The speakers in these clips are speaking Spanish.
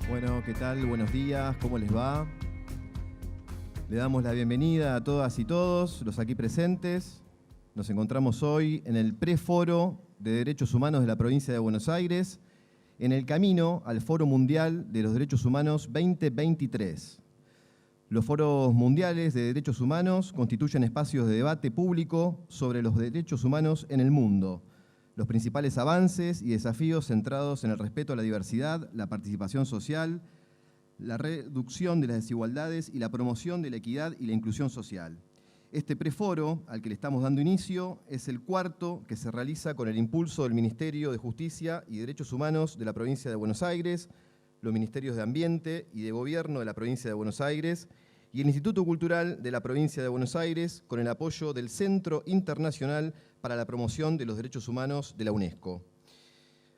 Bueno, ¿qué tal? Buenos días, ¿cómo les va? Le damos la bienvenida a todas y todos los aquí presentes. Nos encontramos hoy en el preforo de Derechos Humanos de la provincia de Buenos Aires, en el camino al Foro Mundial de los Derechos Humanos 2023. Los foros mundiales de derechos humanos constituyen espacios de debate público sobre los derechos humanos en el mundo, los principales avances y desafíos centrados en el respeto a la diversidad, la participación social, la reducción de las desigualdades y la promoción de la equidad y la inclusión social. Este preforo, al que le estamos dando inicio, es el cuarto que se realiza con el impulso del Ministerio de Justicia y Derechos Humanos de la provincia de Buenos Aires, los Ministerios de Ambiente y de Gobierno de la provincia de Buenos Aires y el Instituto Cultural de la provincia de Buenos Aires, con el apoyo del Centro Internacional para la Promoción de los Derechos Humanos de la UNESCO.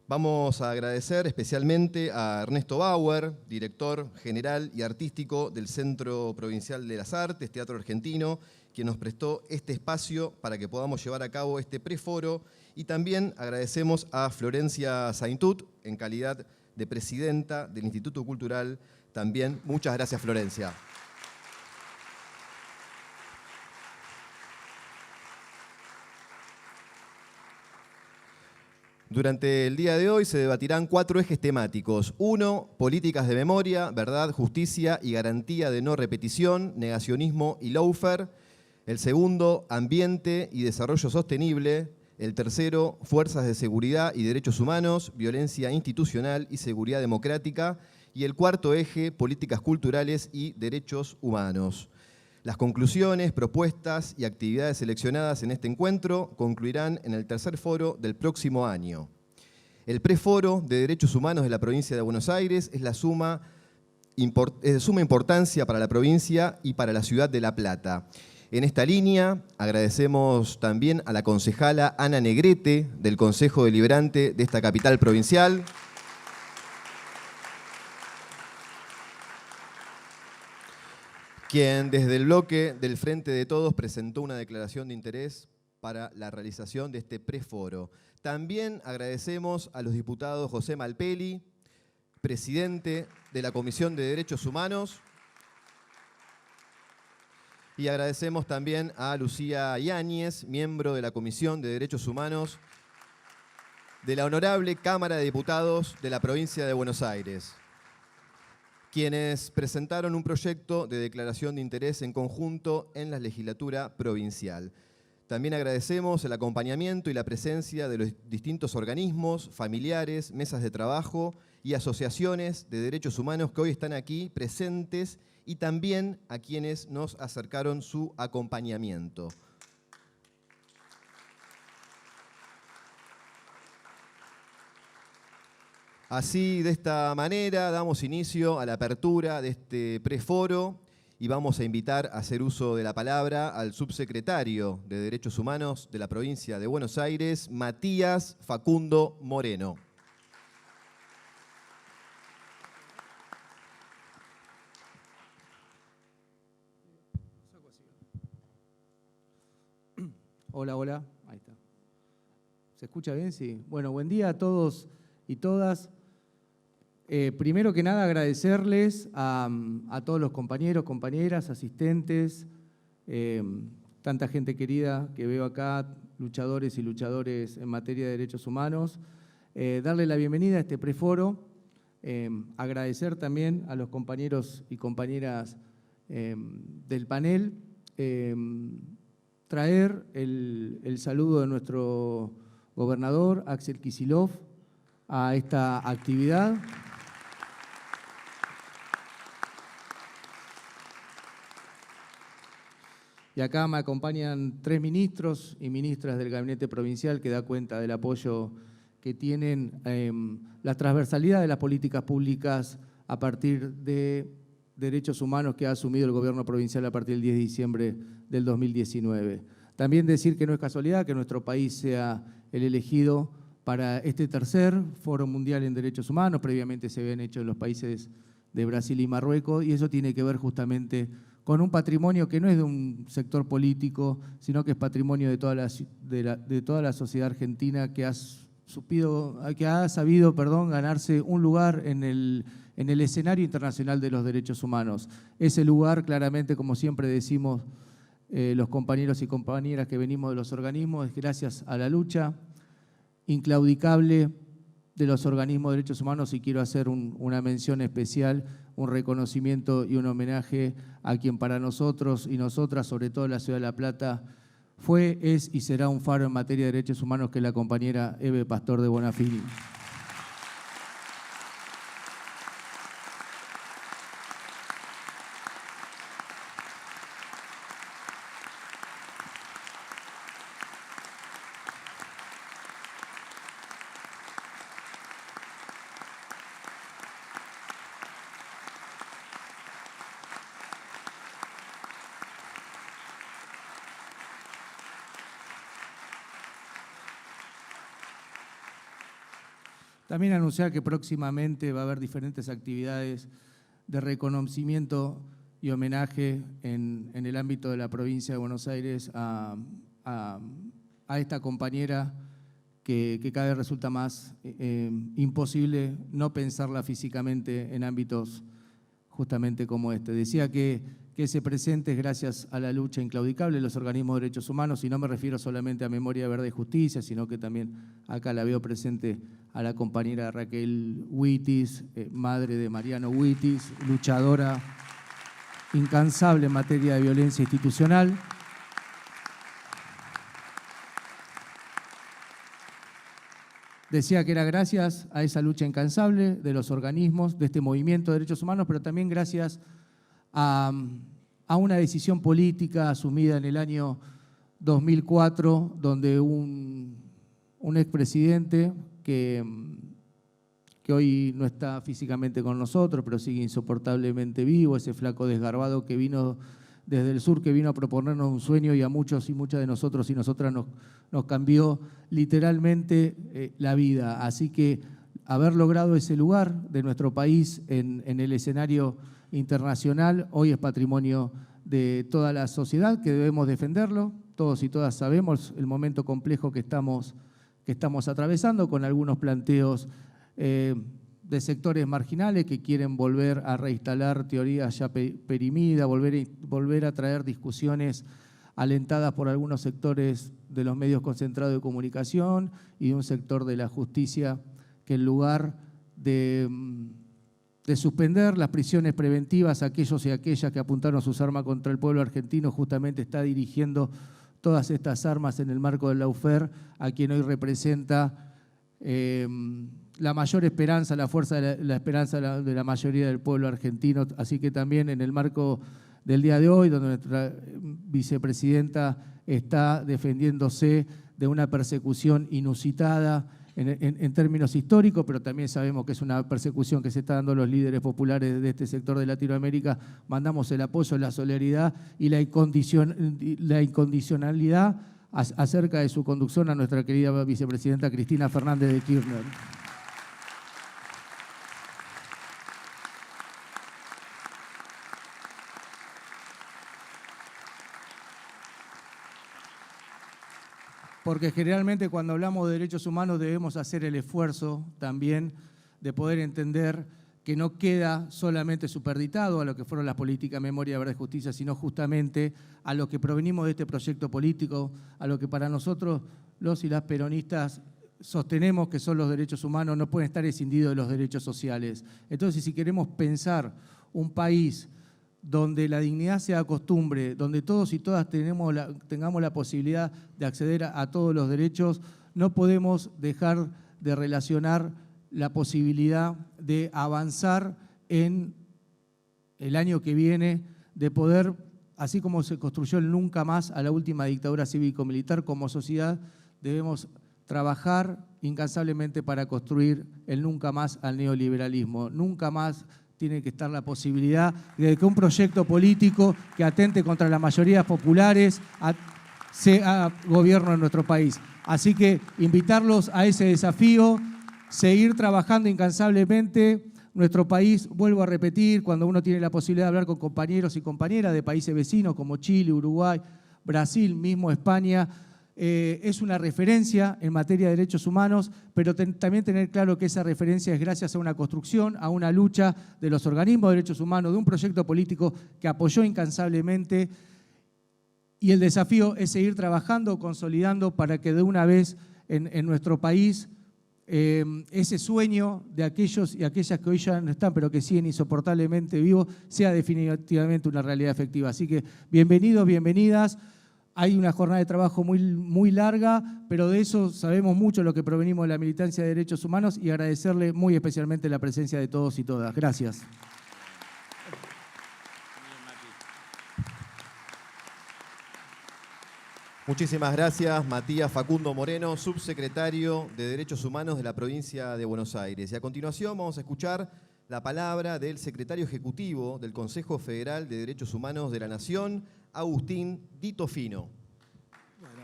Vamos a agradecer especialmente a Ernesto Bauer, director general y artístico del Centro Provincial de las Artes, Teatro Argentino, quien nos prestó este espacio para que podamos llevar a cabo este preforo, y también agradecemos a Florencia Saintut, en calidad de presidenta del Instituto Cultural. También muchas gracias, Florencia. Durante el día de hoy se debatirán 4 ejes temáticos. 1, políticas de memoria, verdad, justicia y garantía de no repetición, negacionismo y lawfare. El segundo, ambiente y desarrollo sostenible. El tercero, fuerzas de seguridad y derechos humanos, violencia institucional y seguridad democrática. Y el cuarto eje, políticas culturales y derechos humanos. Las conclusiones, propuestas y actividades seleccionadas en este encuentro concluirán en el tercer foro del próximo año. El preforo de Derechos Humanos de la provincia de Buenos Aires es de suma importancia para la provincia y para la ciudad de La Plata. En esta línea agradecemos también a la concejala Ana Negrete del Consejo Deliberante de esta capital provincial, quien desde el bloque del Frente de Todos presentó una declaración de interés para la realización de este preforo. También agradecemos a los diputados José Malpeli, presidente de la Comisión de Derechos Humanos, y agradecemos también a Lucía Yáñez, miembro de la Comisión de Derechos Humanos de la Honorable Cámara de Diputados de la provincia de Buenos Aires, quienes presentaron un proyecto de declaración de interés en conjunto en la legislatura provincial. También agradecemos el acompañamiento y la presencia de los distintos organismos, familiares, mesas de trabajo y asociaciones de derechos humanos que hoy están aquí presentes, y también a quienes nos acercaron su acompañamiento. Así, de esta manera, damos inicio a la apertura de este preforo y vamos a invitar a hacer uso de la palabra al subsecretario de Derechos Humanos de la provincia de Buenos Aires, Matías Facundo Moreno. Hola, hola. Ahí está. ¿Se escucha bien? Sí. Bueno, buen día a todos y todas. Primero que nada, agradecerles a todos los compañeros, compañeras, asistentes, tanta gente querida que veo acá, luchadores y luchadores en materia de derechos humanos. Darle la bienvenida a este preforo. Agradecer también a los compañeros y compañeras del panel. Traer el saludo de nuestro gobernador, Axel Kicillof, a esta actividad. Y acá me acompañan 3 ministros y ministras del Gabinete Provincial que da cuenta del apoyo que tienen, la transversalidad de las políticas públicas a partir de derechos humanos que ha asumido el gobierno provincial a partir del 10 de diciembre del 2019. También decir que no es casualidad que nuestro país sea el elegido para este tercer Foro Mundial en Derechos Humanos. Previamente se habían hecho en los países de Brasil y Marruecos, y eso tiene que ver justamente con un patrimonio que no es de un sector político, sino que es patrimonio de toda la sociedad argentina, que ha sabido ganarse un lugar en en el escenario internacional de los derechos humanos. Ese lugar, claramente, como siempre decimos los compañeros y compañeras que venimos de los organismos, es gracias a la lucha inclaudicable de los organismos de derechos humanos, y quiero hacer una mención especial, un reconocimiento y un homenaje a quien para nosotros y nosotras, sobre todo en la Ciudad de La Plata, fue, es y será un faro en materia de derechos humanos, que es la compañera Eve Pastor de Bonafini. También anunciar que próximamente va a haber diferentes actividades de reconocimiento y homenaje en el ámbito de la provincia de Buenos Aires a esta compañera que cada vez resulta más imposible no pensarla físicamente en ámbitos justamente como este. Decía que ese presente es gracias a la lucha inclaudicable de los organismos de derechos humanos, y no me refiero solamente a Memoria Verde y Justicia, sino que también acá la veo presente a la compañera Raquel Huitis, madre de Mariano Huitis, luchadora incansable en materia de violencia institucional. Decía que era gracias a esa lucha incansable de los organismos, de este movimiento de derechos humanos, pero también gracias a una decisión política asumida en el año 2004, donde un expresidente que hoy no está físicamente con nosotros, pero sigue insoportablemente vivo, ese flaco desgarbado que vino desde el sur, que vino a proponernos un sueño, y a muchos y muchas de nosotros y nosotras nos cambió literalmente la vida. Así que haber logrado ese lugar de nuestro país en el escenario internacional hoy es patrimonio de toda la sociedad, que debemos defenderlo. Todos y todas sabemos el momento complejo que estamos atravesando, con algunos planteos de sectores marginales que quieren volver a reinstalar teorías ya perimidas, volver a traer discusiones alentadas por algunos sectores de los medios concentrados de comunicación y de un sector de la justicia que, en lugar de suspender las prisiones preventivas a aquellos y aquellas que apuntaron sus armas contra el pueblo argentino, justamente está dirigiendo todas estas armas en el marco del Lawfare a quien hoy representa la mayor esperanza, la fuerza de la esperanza de la mayoría del pueblo argentino. Así que también en el marco del día de hoy, donde nuestra vicepresidenta está defendiéndose de una persecución inusitada en términos históricos, pero también sabemos que es una persecución que se está dando a los líderes populares de este sector de Latinoamérica, mandamos el apoyo, la solidaridad y la incondicionalidad acerca de su conducción a nuestra querida vicepresidenta Cristina Fernández de Kirchner. Porque generalmente cuando hablamos de derechos humanos debemos hacer el esfuerzo también de poder entender que no queda solamente superditado a lo que fueron las políticas Memoria, Verdad y Justicia, sino justamente a lo que provenimos de este proyecto político, a lo que para nosotros los y las peronistas sostenemos que son los derechos humanos, no pueden estar escindidos de los derechos sociales. Entonces, si queremos pensar un país donde la dignidad sea costumbre, donde todos y todas tengamos la posibilidad de acceder a todos los derechos, no podemos dejar de relacionar la posibilidad de avanzar en el año que viene, de poder, así como se construyó el nunca más a la última dictadura cívico-militar, como sociedad debemos trabajar incansablemente para construir el nunca más al neoliberalismo. Nunca más tiene que estar la posibilidad de que un proyecto político que atente contra las mayorías populares sea gobierno en nuestro país. Así que invitarlos a ese desafío, seguir trabajando incansablemente. Nuestro país, vuelvo a repetir, cuando uno tiene la posibilidad de hablar con compañeros y compañeras de países vecinos como Chile, Uruguay, Brasil, mismo España, es una referencia en materia de derechos humanos, pero también tener claro que esa referencia es gracias a una construcción, a una lucha de los organismos de derechos humanos, de un proyecto político que apoyó incansablemente, y el desafío es seguir trabajando, consolidando para que de una vez en nuestro país ese sueño de aquellos y aquellas que hoy ya no están, pero que siguen insoportablemente vivos, sea definitivamente una realidad efectiva. Así que bienvenidos, bienvenidas. Hay una jornada de trabajo muy larga, pero de eso sabemos mucho lo que provenimos de la militancia de derechos humanos, y agradecerle muy especialmente la presencia de todos y todas. Gracias. Muchísimas gracias, Matías Facundo Moreno, subsecretario de Derechos Humanos de la provincia de Buenos Aires. Y a continuación vamos a escuchar la palabra del secretario ejecutivo del Consejo Federal de Derechos Humanos de la Nación, Agustín Di Tofino. Bueno,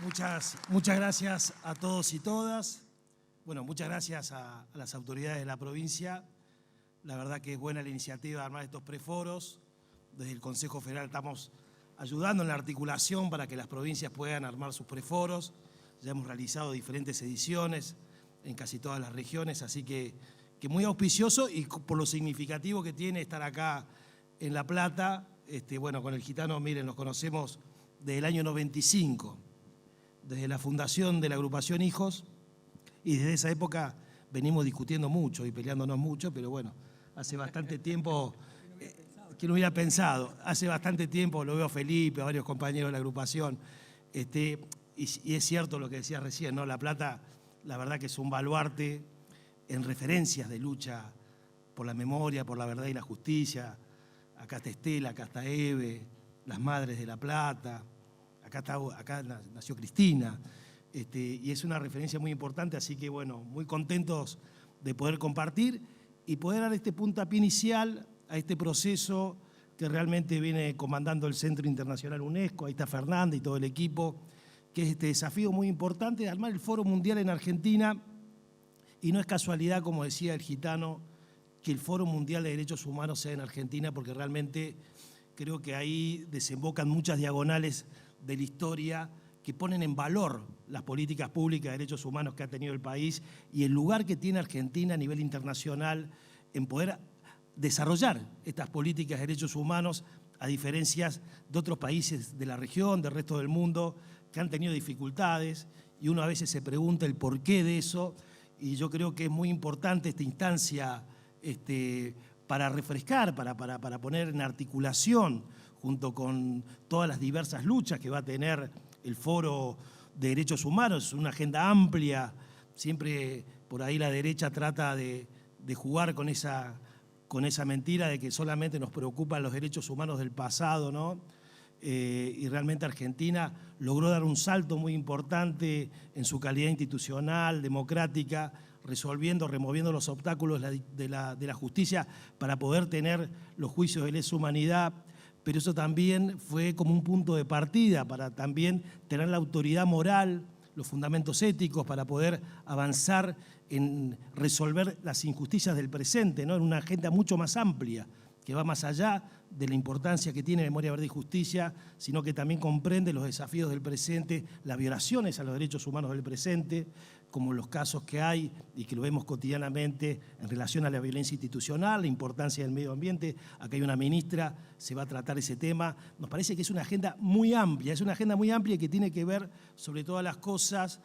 muchas gracias a todos y todas. Bueno, muchas gracias a las autoridades de la provincia. La verdad que es buena la iniciativa de armar estos preforos. Desde el Consejo Federal estamos ayudando en la articulación para que las provincias puedan armar sus preforos. Ya hemos realizado diferentes ediciones en casi todas las regiones, así que muy auspicioso, y por lo significativo que tiene estar acá en La Plata. Bueno, con el Gitano, miren, nos conocemos desde el año 95, desde la fundación de la agrupación Hijos, y desde esa época venimos discutiendo mucho y peleándonos mucho, pero bueno, hace bastante tiempo... ¿Quién lo hubiera pensado? Hace bastante tiempo, lo veo a Felipe, a varios compañeros de la agrupación, y es cierto lo que decía recién, ¿no? La Plata, la verdad que es un baluarte en referencias de lucha por la memoria, por la verdad y la justicia. Acá está Estela, acá está Eve, las madres de La Plata, acá nació Cristina, y es una referencia muy importante, así que bueno, muy contentos de poder compartir y poder dar este puntapié inicial a este proceso que realmente viene comandando el Centro Internacional UNESCO. Ahí está Fernanda y todo el equipo, que es este desafío muy importante de armar el Foro Mundial en Argentina. Y no es casualidad, como decía el Gitano, que el Foro Mundial de Derechos Humanos sea en Argentina, porque realmente creo que ahí desembocan muchas diagonales de la historia que ponen en valor las políticas públicas de derechos humanos que ha tenido el país y el lugar que tiene Argentina a nivel internacional en poder desarrollar estas políticas de derechos humanos, a diferencia de otros países de la región, del resto del mundo, que han tenido dificultades, y uno a veces se pregunta el porqué de eso, y yo creo que es muy importante esta instancia para refrescar, para poner en articulación, junto con todas las diversas luchas que va a tener el Foro de Derechos Humanos, una agenda amplia. Siempre por ahí la derecha trata de jugar con esa mentira de que solamente nos preocupan los derechos humanos del pasado, ¿no? Y realmente Argentina logró dar un salto muy importante en su calidad institucional, democrática, removiendo los obstáculos de la justicia para poder tener los juicios de lesa humanidad, pero eso también fue como un punto de partida para también tener la autoridad moral, los fundamentos éticos para poder avanzar en resolver las injusticias del presente, ¿no? En una agenda mucho más amplia, que va más allá de la importancia que tiene Memoria, Verdad y Justicia, sino que también comprende los desafíos del presente, las violaciones a los derechos humanos del presente, como los casos que hay y que lo vemos cotidianamente en relación a la violencia institucional, la importancia del medio ambiente. Acá hay una ministra, se va a tratar ese tema. Nos parece que es una agenda muy amplia, que tiene que ver, sobre todas las cosas,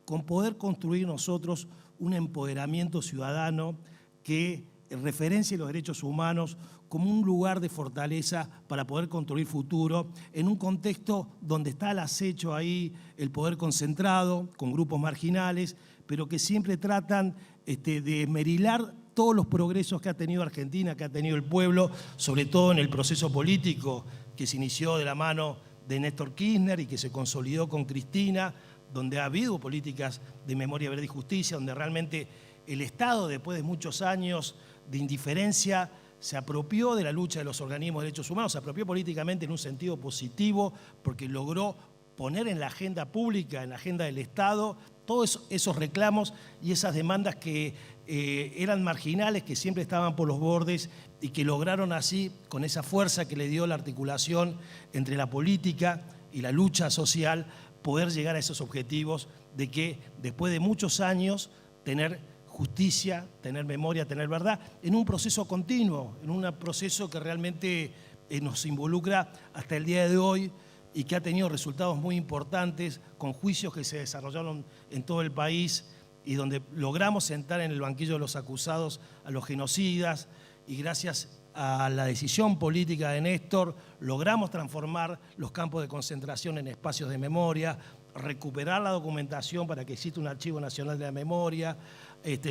con poder construir nosotros un empoderamiento ciudadano que referencie los derechos humanos como un lugar de fortaleza para poder construir futuro en un contexto donde está al acecho ahí el poder concentrado con grupos marginales, pero que siempre tratan de esmerilar todos los progresos que ha tenido Argentina, que ha tenido el pueblo, sobre todo en el proceso político que se inició de la mano de Néstor Kirchner y que se consolidó con Cristina, donde ha habido políticas de memoria, verdad y justicia, donde realmente el Estado, después de muchos años de indiferencia, se apropió de la lucha de los organismos de derechos humanos, se apropió políticamente en un sentido positivo, porque logró poner en la agenda pública, en la agenda del Estado, todos esos reclamos y esas demandas que eran marginales, que siempre estaban por los bordes y que lograron así, con esa fuerza que le dio la articulación entre la política y la lucha social, poder llegar a esos objetivos de que después de muchos años tener justicia, tener memoria, tener verdad, en un proceso continuo, en un proceso que realmente nos involucra hasta el día de hoy y que ha tenido resultados muy importantes con juicios que se desarrollaron en todo el país y donde logramos sentar en el banquillo de los acusados a los genocidas y gracias a la decisión política de Néstor logramos transformar los campos de concentración en espacios de memoria, recuperar la documentación para que exista un Archivo Nacional de la Memoria.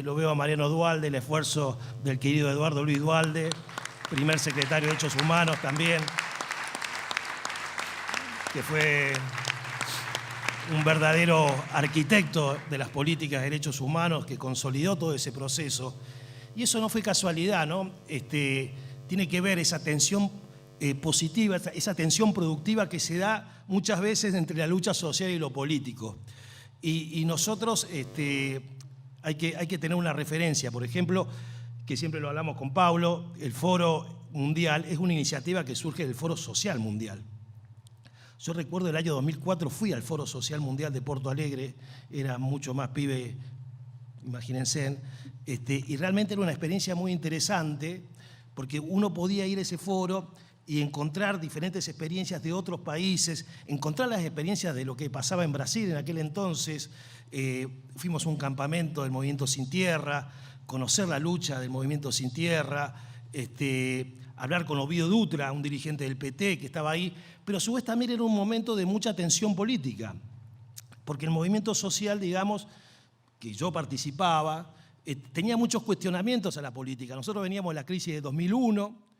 Lo veo a Mariano Duhalde, el esfuerzo del querido Eduardo Luis Duhalde, primer secretario de Derechos Humanos también, que fue un verdadero arquitecto de las políticas de derechos humanos que consolidó todo ese proceso. Y eso no fue casualidad, ¿no? Tiene que ver esa tensión positiva, esa tensión productiva que se da muchas veces entre la lucha social y lo político. Y nosotros hay que tener una referencia, por ejemplo, que siempre lo hablamos con Pablo, el Foro Mundial es una iniciativa que surge del Foro Social Mundial. Yo recuerdo el año 2004 fui al Foro Social Mundial de Porto Alegre, era mucho más pibe, imagínense, y realmente era una experiencia muy interesante porque uno podía ir a ese foro y encontrar diferentes experiencias de otros países, encontrar las experiencias de lo que pasaba en Brasil en aquel entonces. Fuimos a un campamento del Movimiento Sin Tierra, conocer la lucha del Movimiento Sin Tierra, hablar con Ovidio Dutra, un dirigente del PT que estaba ahí, pero a su vez también era un momento de mucha tensión política, porque el movimiento social, digamos, que yo participaba, tenía muchos cuestionamientos a la política. Nosotros veníamos de la crisis de 2001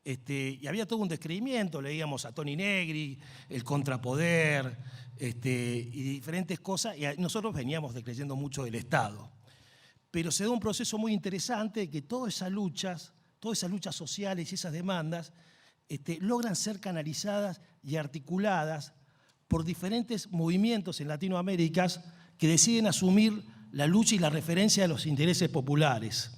y había todo un descreimiento, leíamos a Toni Negri, el contrapoder y diferentes cosas, y nosotros veníamos decreyendo mucho del Estado. Pero se da un proceso muy interesante que todas esas luchas sociales y esas demandas logran ser canalizadas y articuladas por diferentes movimientos en Latinoamérica que deciden asumir la lucha y la referencia de los intereses populares.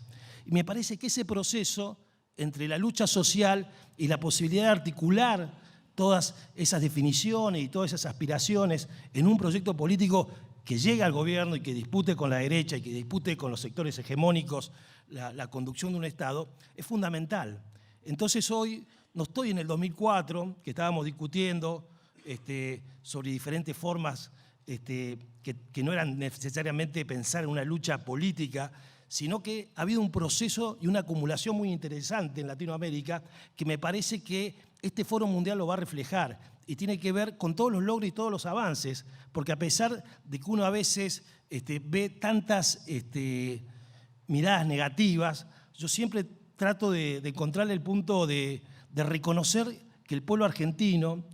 Y me parece que ese proceso entre la lucha social y la posibilidad de articular todas esas definiciones y todas esas aspiraciones en un proyecto político que llegue al gobierno y que dispute con la derecha y que dispute con los sectores hegemónicos la conducción de un Estado, es fundamental. Entonces hoy no estoy en el 2004, que estábamos discutiendo sobre diferentes formas que no eran necesariamente pensar en una lucha política, sino que ha habido un proceso y una acumulación muy interesante en Latinoamérica que me parece que este Foro Mundial lo va a reflejar y tiene que ver con todos los logros y todos los avances, porque a pesar de que uno a veces ve tantas miradas negativas, yo siempre trato de encontrarle el punto de reconocer que el pueblo argentino,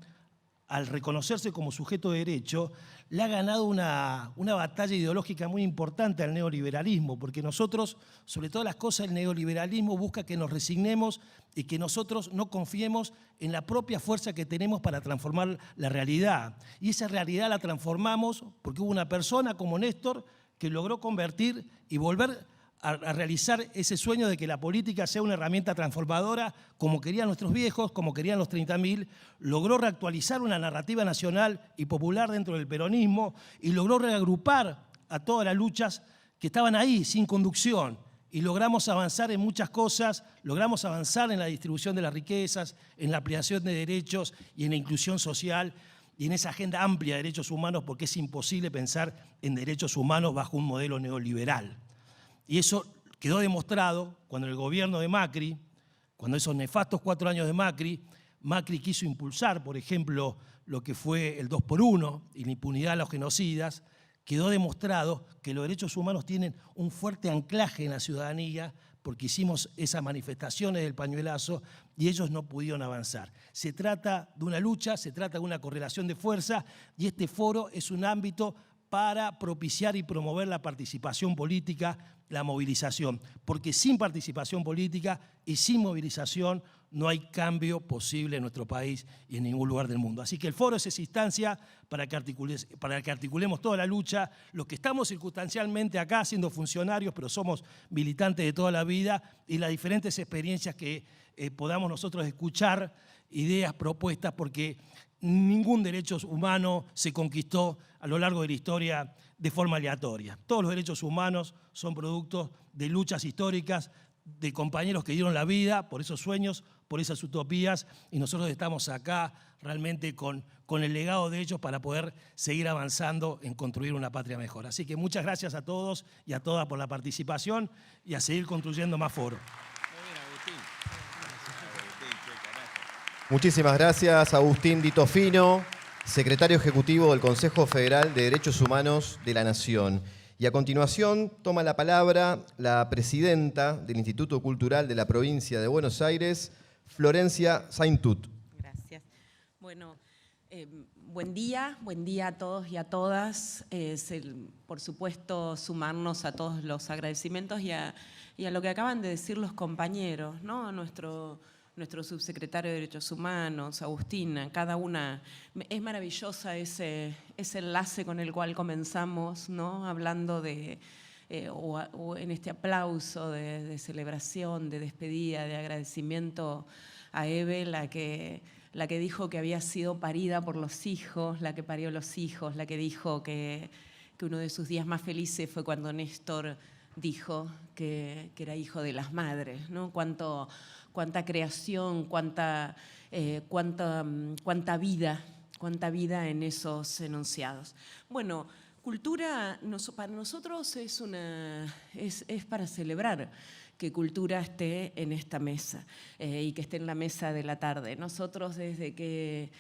al reconocerse como sujeto de derecho, le ha ganado una batalla ideológica muy importante al neoliberalismo, porque nosotros, sobre todas las cosas, el neoliberalismo busca que nos resignemos y que nosotros no confiemos en la propia fuerza que tenemos para transformar la realidad. Y esa realidad la transformamos porque hubo una persona como Néstor que logró convertir y volver a realizar ese sueño de que la política sea una herramienta transformadora, como querían nuestros viejos, como querían los 30.000, logró reactualizar una narrativa nacional y popular dentro del peronismo y logró reagrupar a todas las luchas que estaban ahí, sin conducción. Y logramos avanzar en muchas cosas, logramos avanzar en la distribución de las riquezas, en la ampliación de derechos y en la inclusión social y en esa agenda amplia de derechos humanos, porque es imposible pensar en derechos humanos bajo un modelo neoliberal. Y eso quedó demostrado cuando el gobierno de Macri, cuando esos nefastos 4 años de Macri quiso impulsar, por ejemplo, lo que fue el 2x1 y la impunidad a los genocidas, quedó demostrado que los derechos humanos tienen un fuerte anclaje en la ciudadanía porque hicimos esas manifestaciones del pañuelazo y ellos no pudieron avanzar. Se trata de una lucha, se trata de una correlación de fuerza y este foro es un ámbito para propiciar y promover la participación política, la movilización, porque sin participación política y sin movilización no hay cambio posible en nuestro país y en ningún lugar del mundo. Así que el foro es esa instancia para que articulemos toda la lucha, los que estamos circunstancialmente acá siendo funcionarios, pero somos militantes de toda la vida, y las diferentes experiencias que podamos nosotros escuchar, ideas, propuestas, porque ningún derecho humano se conquistó a lo largo de la historia de forma aleatoria. Todos los derechos humanos son productos de luchas históricas, de compañeros que dieron la vida por esos sueños, por esas utopías, y nosotros estamos acá realmente con el legado de ellos para poder seguir avanzando en construir una patria mejor. Así que muchas gracias a todos y a todas por la participación y a seguir construyendo más foros. Muchísimas gracias, Agustín Ditofino, secretario ejecutivo del Consejo Federal de Derechos Humanos de la Nación. Y a continuación toma la palabra la presidenta del Instituto Cultural de la Provincia de Buenos Aires, Florencia Saintut. Gracias. Bueno, buen día a todos y a todas. Por supuesto, sumarnos a todos los agradecimientos y a lo que acaban de decir los compañeros, ¿no? A nuestro subsecretario de Derechos Humanos, Agustina, cada una. Es maravillosa ese enlace con el cual comenzamos, ¿no? Hablando de, o en este aplauso de celebración, de despedida, de agradecimiento a Eve, la que dijo que había sido parida por los hijos, la que parió los hijos, la que dijo que uno de sus días más felices fue cuando Néstor dijo que era hijo de las madres, ¿no? Cuánta creación, cuánta vida en esos enunciados. Bueno, cultura para nosotros es para celebrar que cultura esté en esta mesa y que esté en la mesa de la tarde. Nosotros, desde que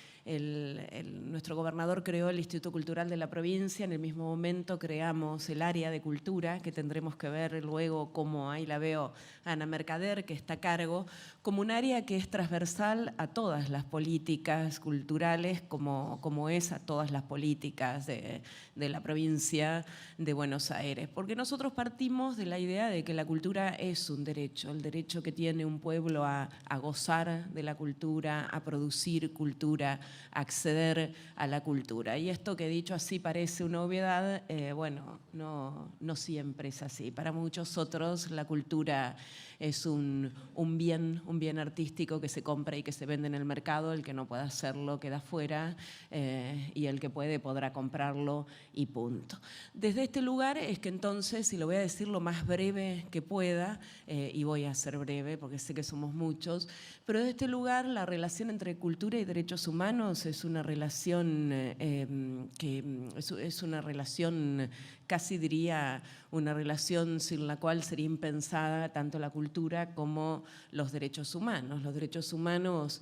nuestro gobernador creó el Instituto Cultural de la provincia, en el mismo momento creamos el área de cultura, que tendremos que ver luego cómo, ahí la veo a Ana Mercader, que está a cargo, como un área que es transversal a todas las políticas culturales, como es a todas las políticas de la provincia de Buenos Aires. Porque nosotros partimos de la idea de que la cultura es un derecho, el derecho que tiene un pueblo a gozar de la cultura, a producir cultura, a acceder a la cultura. Y esto que dicho así parece una obviedad, bueno, no siempre es así. Para muchos otros la cultura es un bien artístico que se compra y que se vende en el mercado. El que no pueda hacerlo queda fuera y el que puede podrá comprarlo y punto. Desde este lugar es que entonces, y lo voy a decir lo más breve que pueda, y voy a ser breve porque sé que somos muchos, pero desde este lugar la relación entre cultura y derechos humanos es una relación es una relación, casi diría, una relación sin la cual sería impensada tanto la cultura como los derechos humanos. Los derechos humanos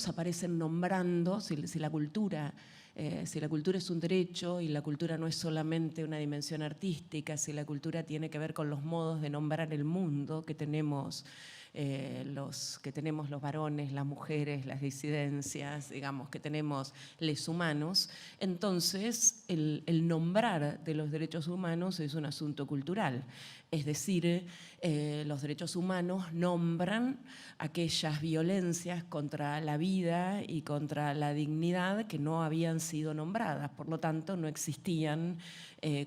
aparecen nombrando, si la cultura es un derecho y la cultura no es solamente una dimensión artística, si la cultura tiene que ver con los modos de nombrar el mundo que tenemos los varones, las mujeres, las disidencias, digamos, que tenemos les humanos, entonces el nombrar de los derechos humanos es un asunto cultural. Es decir, los derechos humanos nombran aquellas violencias contra la vida y contra la dignidad que no habían sido nombradas, por lo tanto no existían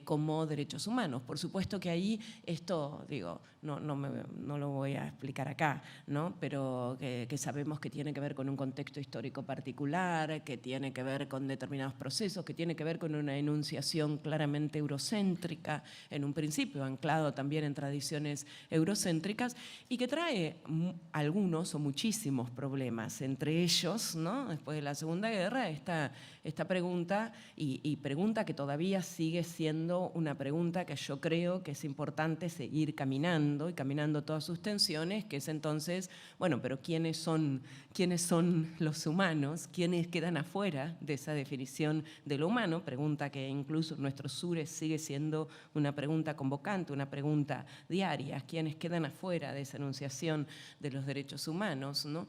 como derechos humanos. Por supuesto que ahí esto, digo, no lo voy a explicar acá, ¿no? Pero que sabemos que tiene que ver con un contexto histórico particular, que tiene que ver con determinados procesos, que tiene que ver con una enunciación claramente eurocéntrica, en un principio anclado también en tradiciones eurocéntricas, y que trae algunos o muchísimos problemas, entre ellos, ¿no? Después de la Segunda Guerra, esta pregunta, y pregunta que todavía sigue siendo una pregunta que yo creo que es importante seguir caminando, y caminando todas sus tensiones, que es entonces, bueno, pero ¿quiénes son los humanos? ¿Quiénes quedan afuera de esa definición de lo humano? Pregunta que incluso en nuestros sures sigue siendo una pregunta convocante, una pregunta pregunta diaria, ¿quiénes quedan afuera de esa enunciación de los derechos humanos, ¿no?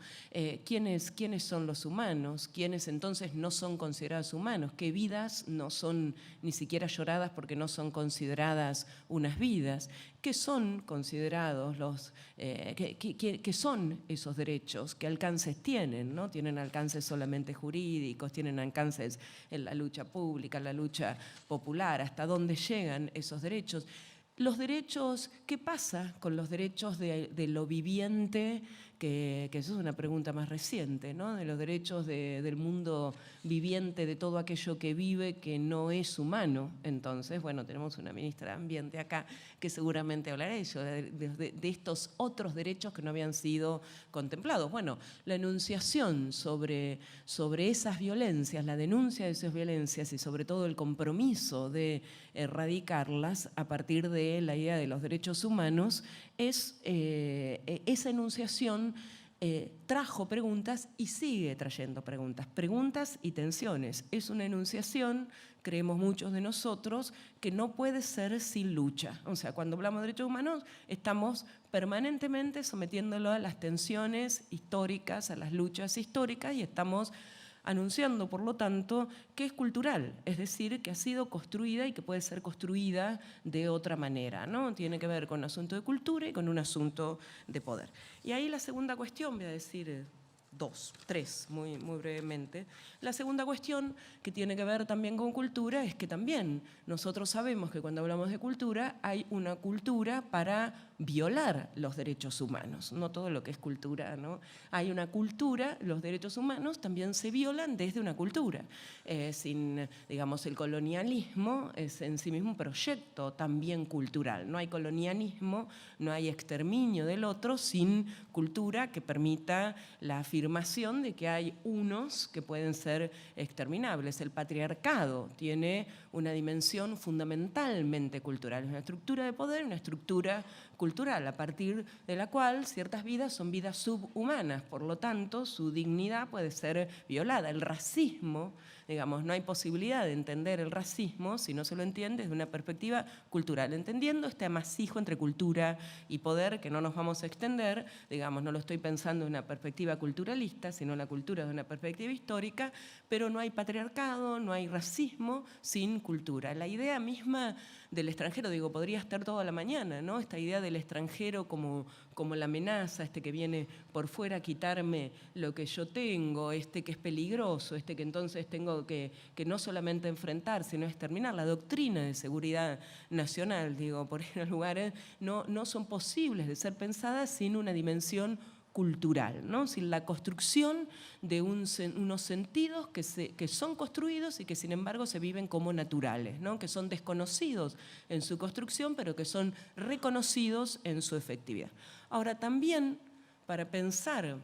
¿Quiénes son los humanos? ¿Quiénes entonces no son considerados humanos? ¿Qué vidas no son ni siquiera lloradas porque no son consideradas unas vidas? ¿Qué son considerados qué son esos derechos? ¿Qué alcances tienen, ¿no? ¿Tienen alcances solamente jurídicos? ¿Tienen alcances en la lucha pública, en la lucha popular? ¿Hasta dónde llegan esos derechos? Los derechos, ¿qué pasa con los derechos de lo viviente? Que eso es una pregunta más reciente, ¿no? De los derechos del mundo viviente, de todo aquello que vive, que no es humano. Entonces, bueno, tenemos una ministra de Ambiente acá que seguramente hablará de ello, de estos otros derechos que no habían sido contemplados. Bueno, la enunciación sobre esas violencias, la denuncia de esas violencias y sobre todo el compromiso de erradicarlas a partir de la idea de los derechos humanos, esa enunciación trajo preguntas y sigue trayendo preguntas y tensiones. Es una enunciación, creemos muchos de nosotros, que no puede ser sin lucha. O sea, cuando hablamos de derechos humanos, estamos permanentemente sometiéndolo a las tensiones históricas, a las luchas históricas, y estamos anunciando, por lo tanto, que es cultural, es decir, que ha sido construida y que puede ser construida de otra manera, ¿no? Tiene que ver con un asunto de cultura y con un asunto de poder. Y ahí la segunda cuestión, voy a decir tres, muy brevemente. La segunda cuestión, que tiene que ver también con cultura, es que también nosotros sabemos que cuando hablamos de cultura hay una cultura para violar los derechos humanos. No todo lo que es cultura, ¿no? Hay una cultura, los derechos humanos también se violan desde una cultura. Digamos, el colonialismo es en sí mismo un proyecto también cultural. No hay colonialismo, no hay exterminio del otro sin cultura que permita la afirmación de que hay unos que pueden ser exterminables. El patriarcado tiene una dimensión fundamentalmente cultural, es una estructura de poder, una estructura cultural, a partir de la cual ciertas vidas son vidas subhumanas, por lo tanto su dignidad puede ser violada. El racismo, digamos, no hay posibilidad de entender el racismo si no se lo entiende desde una perspectiva cultural, entendiendo este amasijo entre cultura y poder que no nos vamos a extender, digamos, no lo estoy pensando en una perspectiva culturalista, sino en la cultura de una perspectiva histórica, pero no hay patriarcado, no hay racismo sin cultura. La idea misma del extranjero, digo, podría estar toda la mañana, ¿no? Esta idea del extranjero como la amenaza, que viene por fuera a quitarme lo que yo tengo, que es peligroso, que entonces tengo que no solamente enfrentar, sino exterminar. La doctrina de seguridad nacional, digo, por ir a lugares, no son posibles de ser pensadas sin una dimensión cultural, ¿no? Sin la construcción de unos sentidos que son construidos y que sin embargo se viven como naturales, ¿no? Que son desconocidos en su construcción, pero que son reconocidos en su efectividad. Ahora también, para pensar,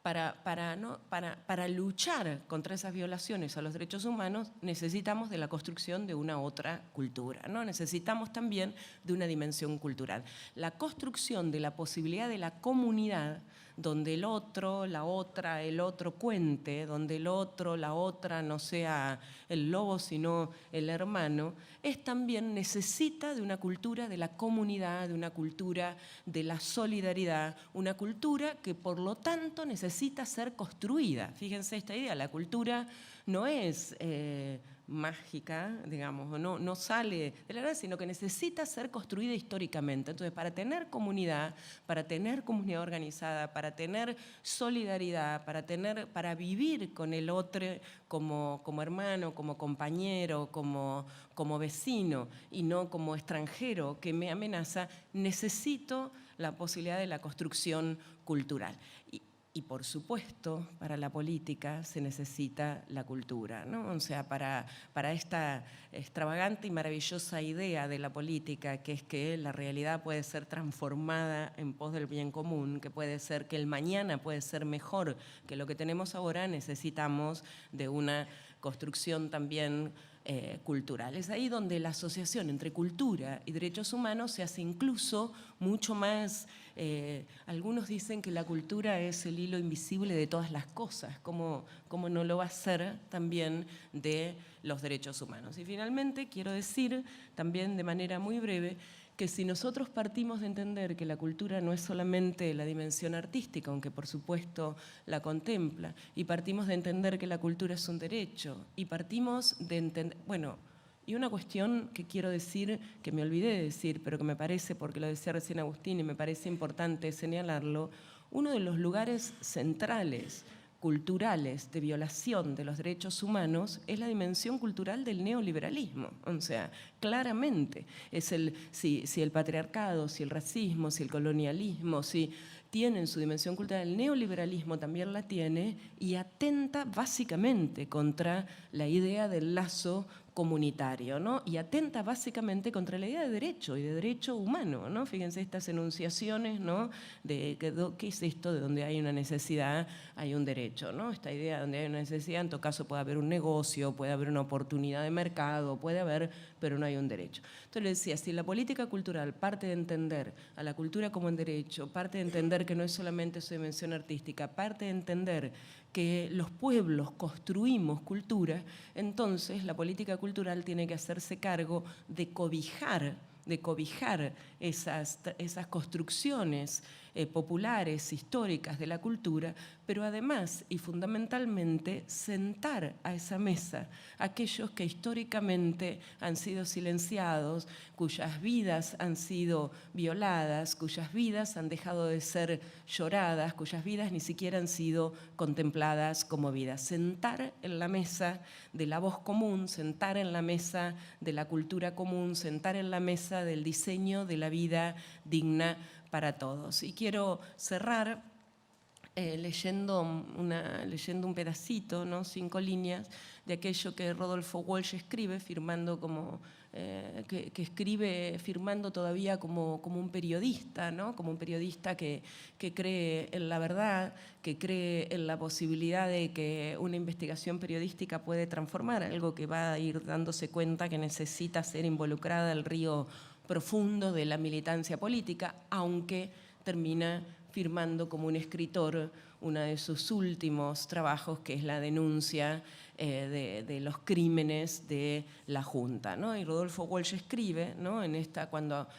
para luchar contra esas violaciones a los derechos humanos, necesitamos de la construcción de una otra cultura, ¿no? Necesitamos también de una dimensión cultural. La construcción de la posibilidad de la comunidad, donde el otro, la otra, el otro cuente, donde el otro, la otra no sea el lobo sino el hermano, también necesita de una cultura de la comunidad, de una cultura de la solidaridad, una cultura que por lo tanto necesita ser construida. Fíjense esta idea, la cultura no es mágica, digamos, no sale de la nada, sino que necesita ser construida históricamente. Entonces, para tener comunidad organizada, para tener solidaridad, para vivir con el otro como hermano, como compañero, como vecino y no como extranjero que me amenaza, necesito la posibilidad de la construcción cultural. Y por supuesto, para la política se necesita la cultura, ¿no? O sea, para esta extravagante y maravillosa idea de la política, que es que la realidad puede ser transformada en pos del bien común, que puede ser que el mañana puede ser mejor que lo que tenemos ahora, necesitamos de una construcción también cultural. Es ahí donde la asociación entre cultura y derechos humanos se hace incluso mucho más. Algunos dicen que la cultura es el hilo invisible de todas las cosas, como no lo va a ser también de los derechos humanos. Y finalmente quiero decir también de manera muy breve que si nosotros partimos de entender que la cultura no es solamente la dimensión artística, aunque por supuesto la contempla, y partimos de entender que la cultura es un derecho, y partimos de entender, bueno, y una cuestión que quiero decir, que me olvidé de decir, pero que me parece, porque lo decía recién Agustín y me parece importante señalarlo, uno de los lugares centrales culturales de violación de los derechos humanos es la dimensión cultural del neoliberalismo. O sea, claramente, es si el patriarcado, si el racismo, si el colonialismo, si tienen su dimensión cultural, el neoliberalismo también la tiene y atenta básicamente contra la idea del lazo comunitario, ¿no? Y atenta básicamente contra la idea de derecho y de derecho humano, ¿no? Fíjense estas enunciaciones, ¿no? De ¿qué es esto? De donde hay una necesidad, hay un derecho, ¿no? Esta idea de donde hay una necesidad, en todo caso puede haber un negocio, puede haber una oportunidad de mercado, puede haber, pero no hay un derecho. Entonces le decía, si la política cultural parte de entender a la cultura como un derecho, parte de entender que no es solamente su dimensión artística, parte de entender que los pueblos construimos cultura, entonces la política cultural tiene que hacerse cargo de cobijar esas construcciones populares, históricas de la cultura, pero además y fundamentalmente sentar a esa mesa a aquellos que históricamente han sido silenciados, cuyas vidas han sido violadas, cuyas vidas han dejado de ser lloradas, cuyas vidas ni siquiera han sido contempladas como vidas. Sentar en la mesa de la voz común, sentar en la mesa de la cultura común, sentar en la mesa del diseño de la vida digna para todos. Y quiero cerrar leyendo un pedacito, ¿no? 5 líneas de aquello que Rodolfo Walsh escribe, firmando como que escribe firmando todavía como un periodista, ¿no? Como un periodista que cree en la verdad, que cree en la posibilidad de que una investigación periodística puede transformar algo que va a ir dándose cuenta que necesita ser involucrada al río profundo de la militancia política, aunque termina firmando como un escritor uno de sus últimos trabajos, que es la denuncia de los crímenes de la Junta, ¿no? Y Rodolfo Walsh escribe, ¿no? En esta, cuando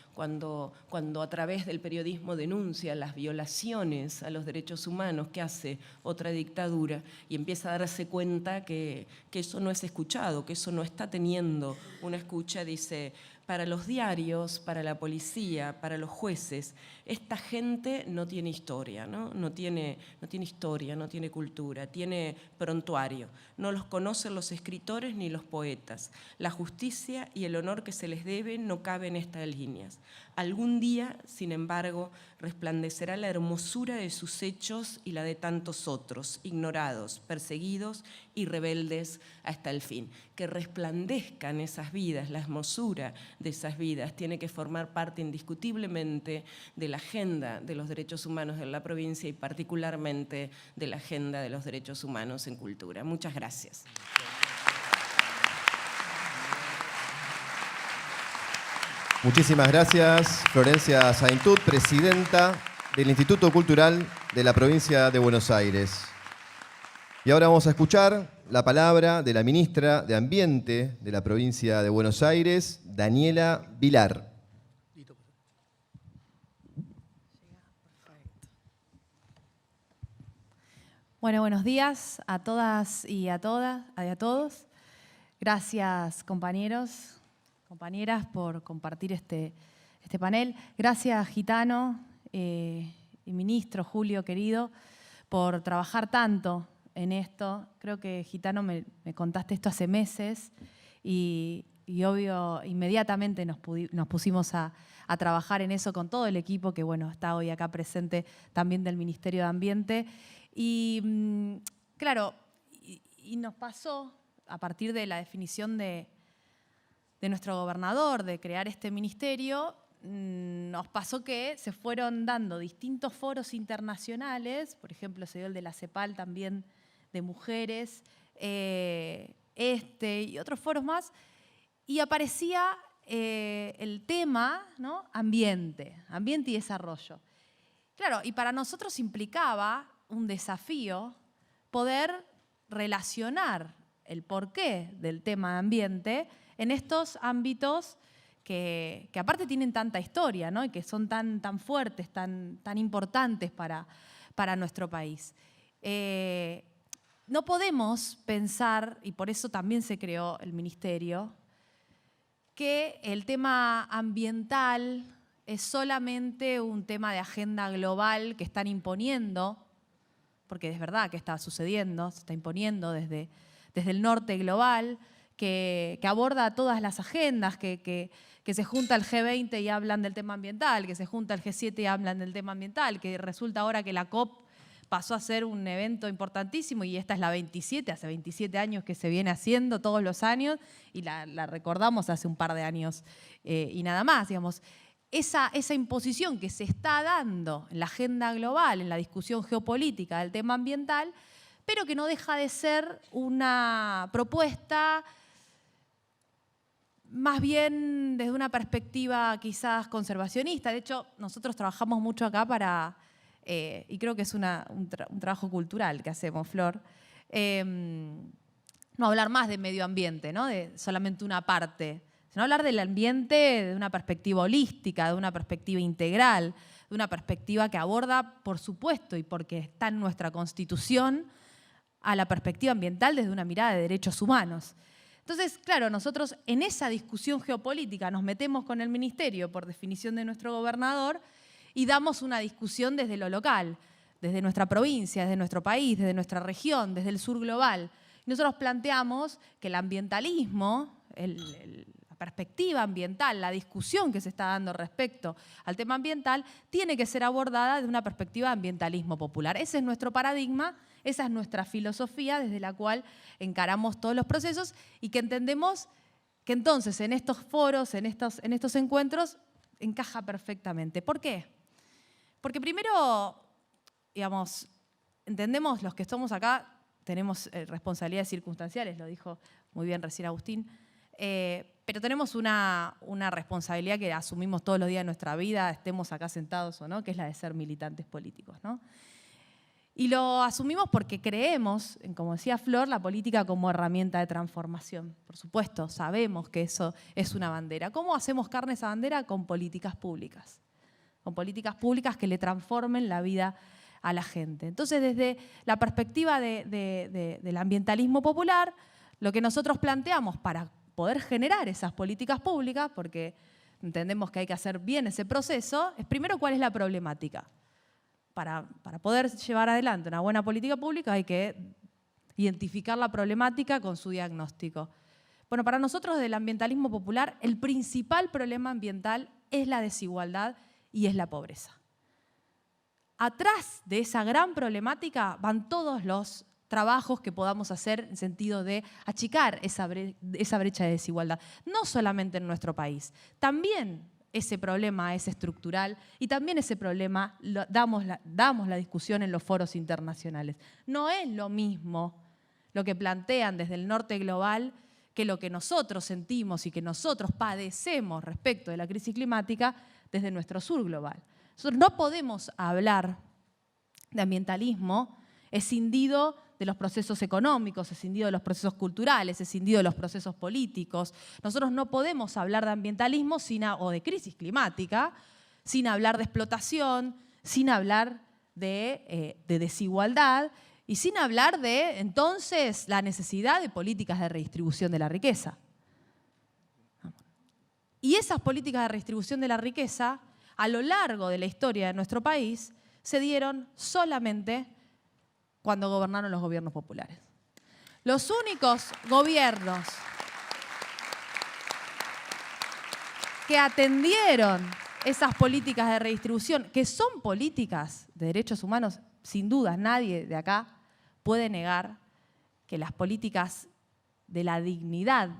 a través del periodismo denuncia las violaciones a los derechos humanos que hace otra dictadura y empieza a darse cuenta que eso no es escuchado, que eso no está teniendo una escucha, dice: para los diarios, para la policía, para los jueces, esta gente no tiene historia, ¿no? No tiene historia, no tiene cultura, tiene prontuario. No los conocen los escritores ni los poetas. La justicia y el honor que se les debe no caben en estas líneas. Algún día, sin embargo, resplandecerá la hermosura de sus hechos y la de tantos otros, ignorados, perseguidos y rebeldes hasta el fin. Que resplandezcan esas vidas, la hermosura de esas vidas tiene que formar parte indiscutiblemente de la agenda de los derechos humanos de la provincia y particularmente de la agenda de los derechos humanos en cultura. Muchas gracias. Muchísimas gracias, Florencia Saintud, presidenta del Instituto Cultural de la provincia de Buenos Aires. Y ahora vamos a escuchar la palabra de la ministra de Ambiente de la provincia de Buenos Aires, Daniela Vilar. Bueno, buenos días a todas y a todos. Gracias, compañeros, compañeras, por compartir este panel. Gracias, Gitano y ministro Julio, querido, por trabajar tanto en esto. Creo que, Gitano, me contaste esto hace meses y obvio, inmediatamente nos pusimos a trabajar en eso con todo el equipo que, bueno, está hoy acá presente también del Ministerio de Ambiente. Y claro, y nos pasó, a partir de la definición de nuestro gobernador de crear este ministerio, nos pasó que se fueron dando distintos foros internacionales, por ejemplo, se dio el de la CEPAL también de mujeres, y otros foros más, y aparecía el tema, ¿no? Ambiente y desarrollo. Claro, y para nosotros implicaba un desafío poder relacionar el porqué del tema ambiente en estos ámbitos que aparte tienen tanta historia, ¿no? Y que son tan fuertes, tan importantes para nuestro país. No podemos pensar, y por eso también se creó el ministerio, que el tema ambiental es solamente un tema de agenda global que están imponiendo, porque es verdad que está sucediendo, se está imponiendo desde el norte global, que aborda todas las agendas, que se junta el G20 y hablan del tema ambiental, que se junta el G7 y hablan del tema ambiental, que resulta ahora que la COP pasó a ser un evento importantísimo y esta es la 27, hace 27 años que se viene haciendo todos los años y la recordamos hace un par de años y nada más, digamos. Esa imposición que se está dando en la agenda global, en la discusión geopolítica del tema ambiental, pero que no deja de ser una propuesta más bien desde una perspectiva quizás conservacionista. De hecho, nosotros trabajamos mucho acá para... y creo que es un trabajo cultural que hacemos, Flor, no hablar más de medio ambiente, ¿no? De solamente una parte, sino hablar del ambiente de una perspectiva holística, de una perspectiva integral, de una perspectiva que aborda, por supuesto, y porque está en nuestra Constitución, a la perspectiva ambiental desde una mirada de derechos humanos. Entonces, claro, nosotros en esa discusión geopolítica nos metemos con el ministerio por definición de nuestro gobernador y damos una discusión desde lo local, desde nuestra provincia, desde nuestro país, desde nuestra región, desde el sur global. Y nosotros planteamos que el ambientalismo, la perspectiva ambiental, la discusión que se está dando respecto al tema ambiental, tiene que ser abordada desde una perspectiva de ambientalismo popular. Ese es nuestro paradigma, esa es nuestra filosofía desde la cual encaramos todos los procesos y que entendemos que entonces en estos foros, en estos encuentros, encaja perfectamente. ¿Por qué? Porque primero, digamos, entendemos los que estamos acá, tenemos responsabilidades circunstanciales, lo dijo muy bien recién Agustín, pero tenemos una responsabilidad que asumimos todos los días de nuestra vida, estemos acá sentados o no, que es la de ser militantes políticos, ¿no? Y lo asumimos porque creemos, como decía Flor, la política como herramienta de transformación. Por supuesto, sabemos que eso es una bandera. ¿Cómo hacemos carne esa bandera? Con políticas públicas. Con políticas públicas que le transformen la vida a la gente. Entonces, desde la perspectiva del ambientalismo popular, lo que nosotros planteamos para poder generar esas políticas públicas, porque entendemos que hay que hacer bien ese proceso, es primero cuál es la problemática. Para poder llevar adelante una buena política pública hay que identificar la problemática con su diagnóstico. Bueno, para nosotros del ambientalismo popular, el principal problema ambiental es la desigualdad y es la pobreza. Atrás de esa gran problemática van todos los trabajos que podamos hacer en sentido de achicar esa brecha de desigualdad. No solamente en nuestro país, también ese problema es estructural y también ese problema damos la discusión en los foros internacionales. No es lo mismo lo que plantean desde el norte global que lo que nosotros sentimos y que nosotros padecemos respecto de la crisis climática desde nuestro sur global. Nosotros no podemos hablar de ambientalismo escindido de los procesos económicos, escindido de los procesos culturales, escindido de los procesos políticos. Nosotros no podemos hablar de ambientalismo o de crisis climática sin hablar de explotación, sin hablar de desigualdad y sin hablar de, entonces, la necesidad de políticas de redistribución de la riqueza. Y esas políticas de redistribución de la riqueza, a lo largo de la historia de nuestro país, se dieron solamente cuando gobernaron los gobiernos populares. Los únicos gobiernos que atendieron esas políticas de redistribución, que son políticas de derechos humanos, sin duda nadie de acá puede negar que las políticas de la dignidad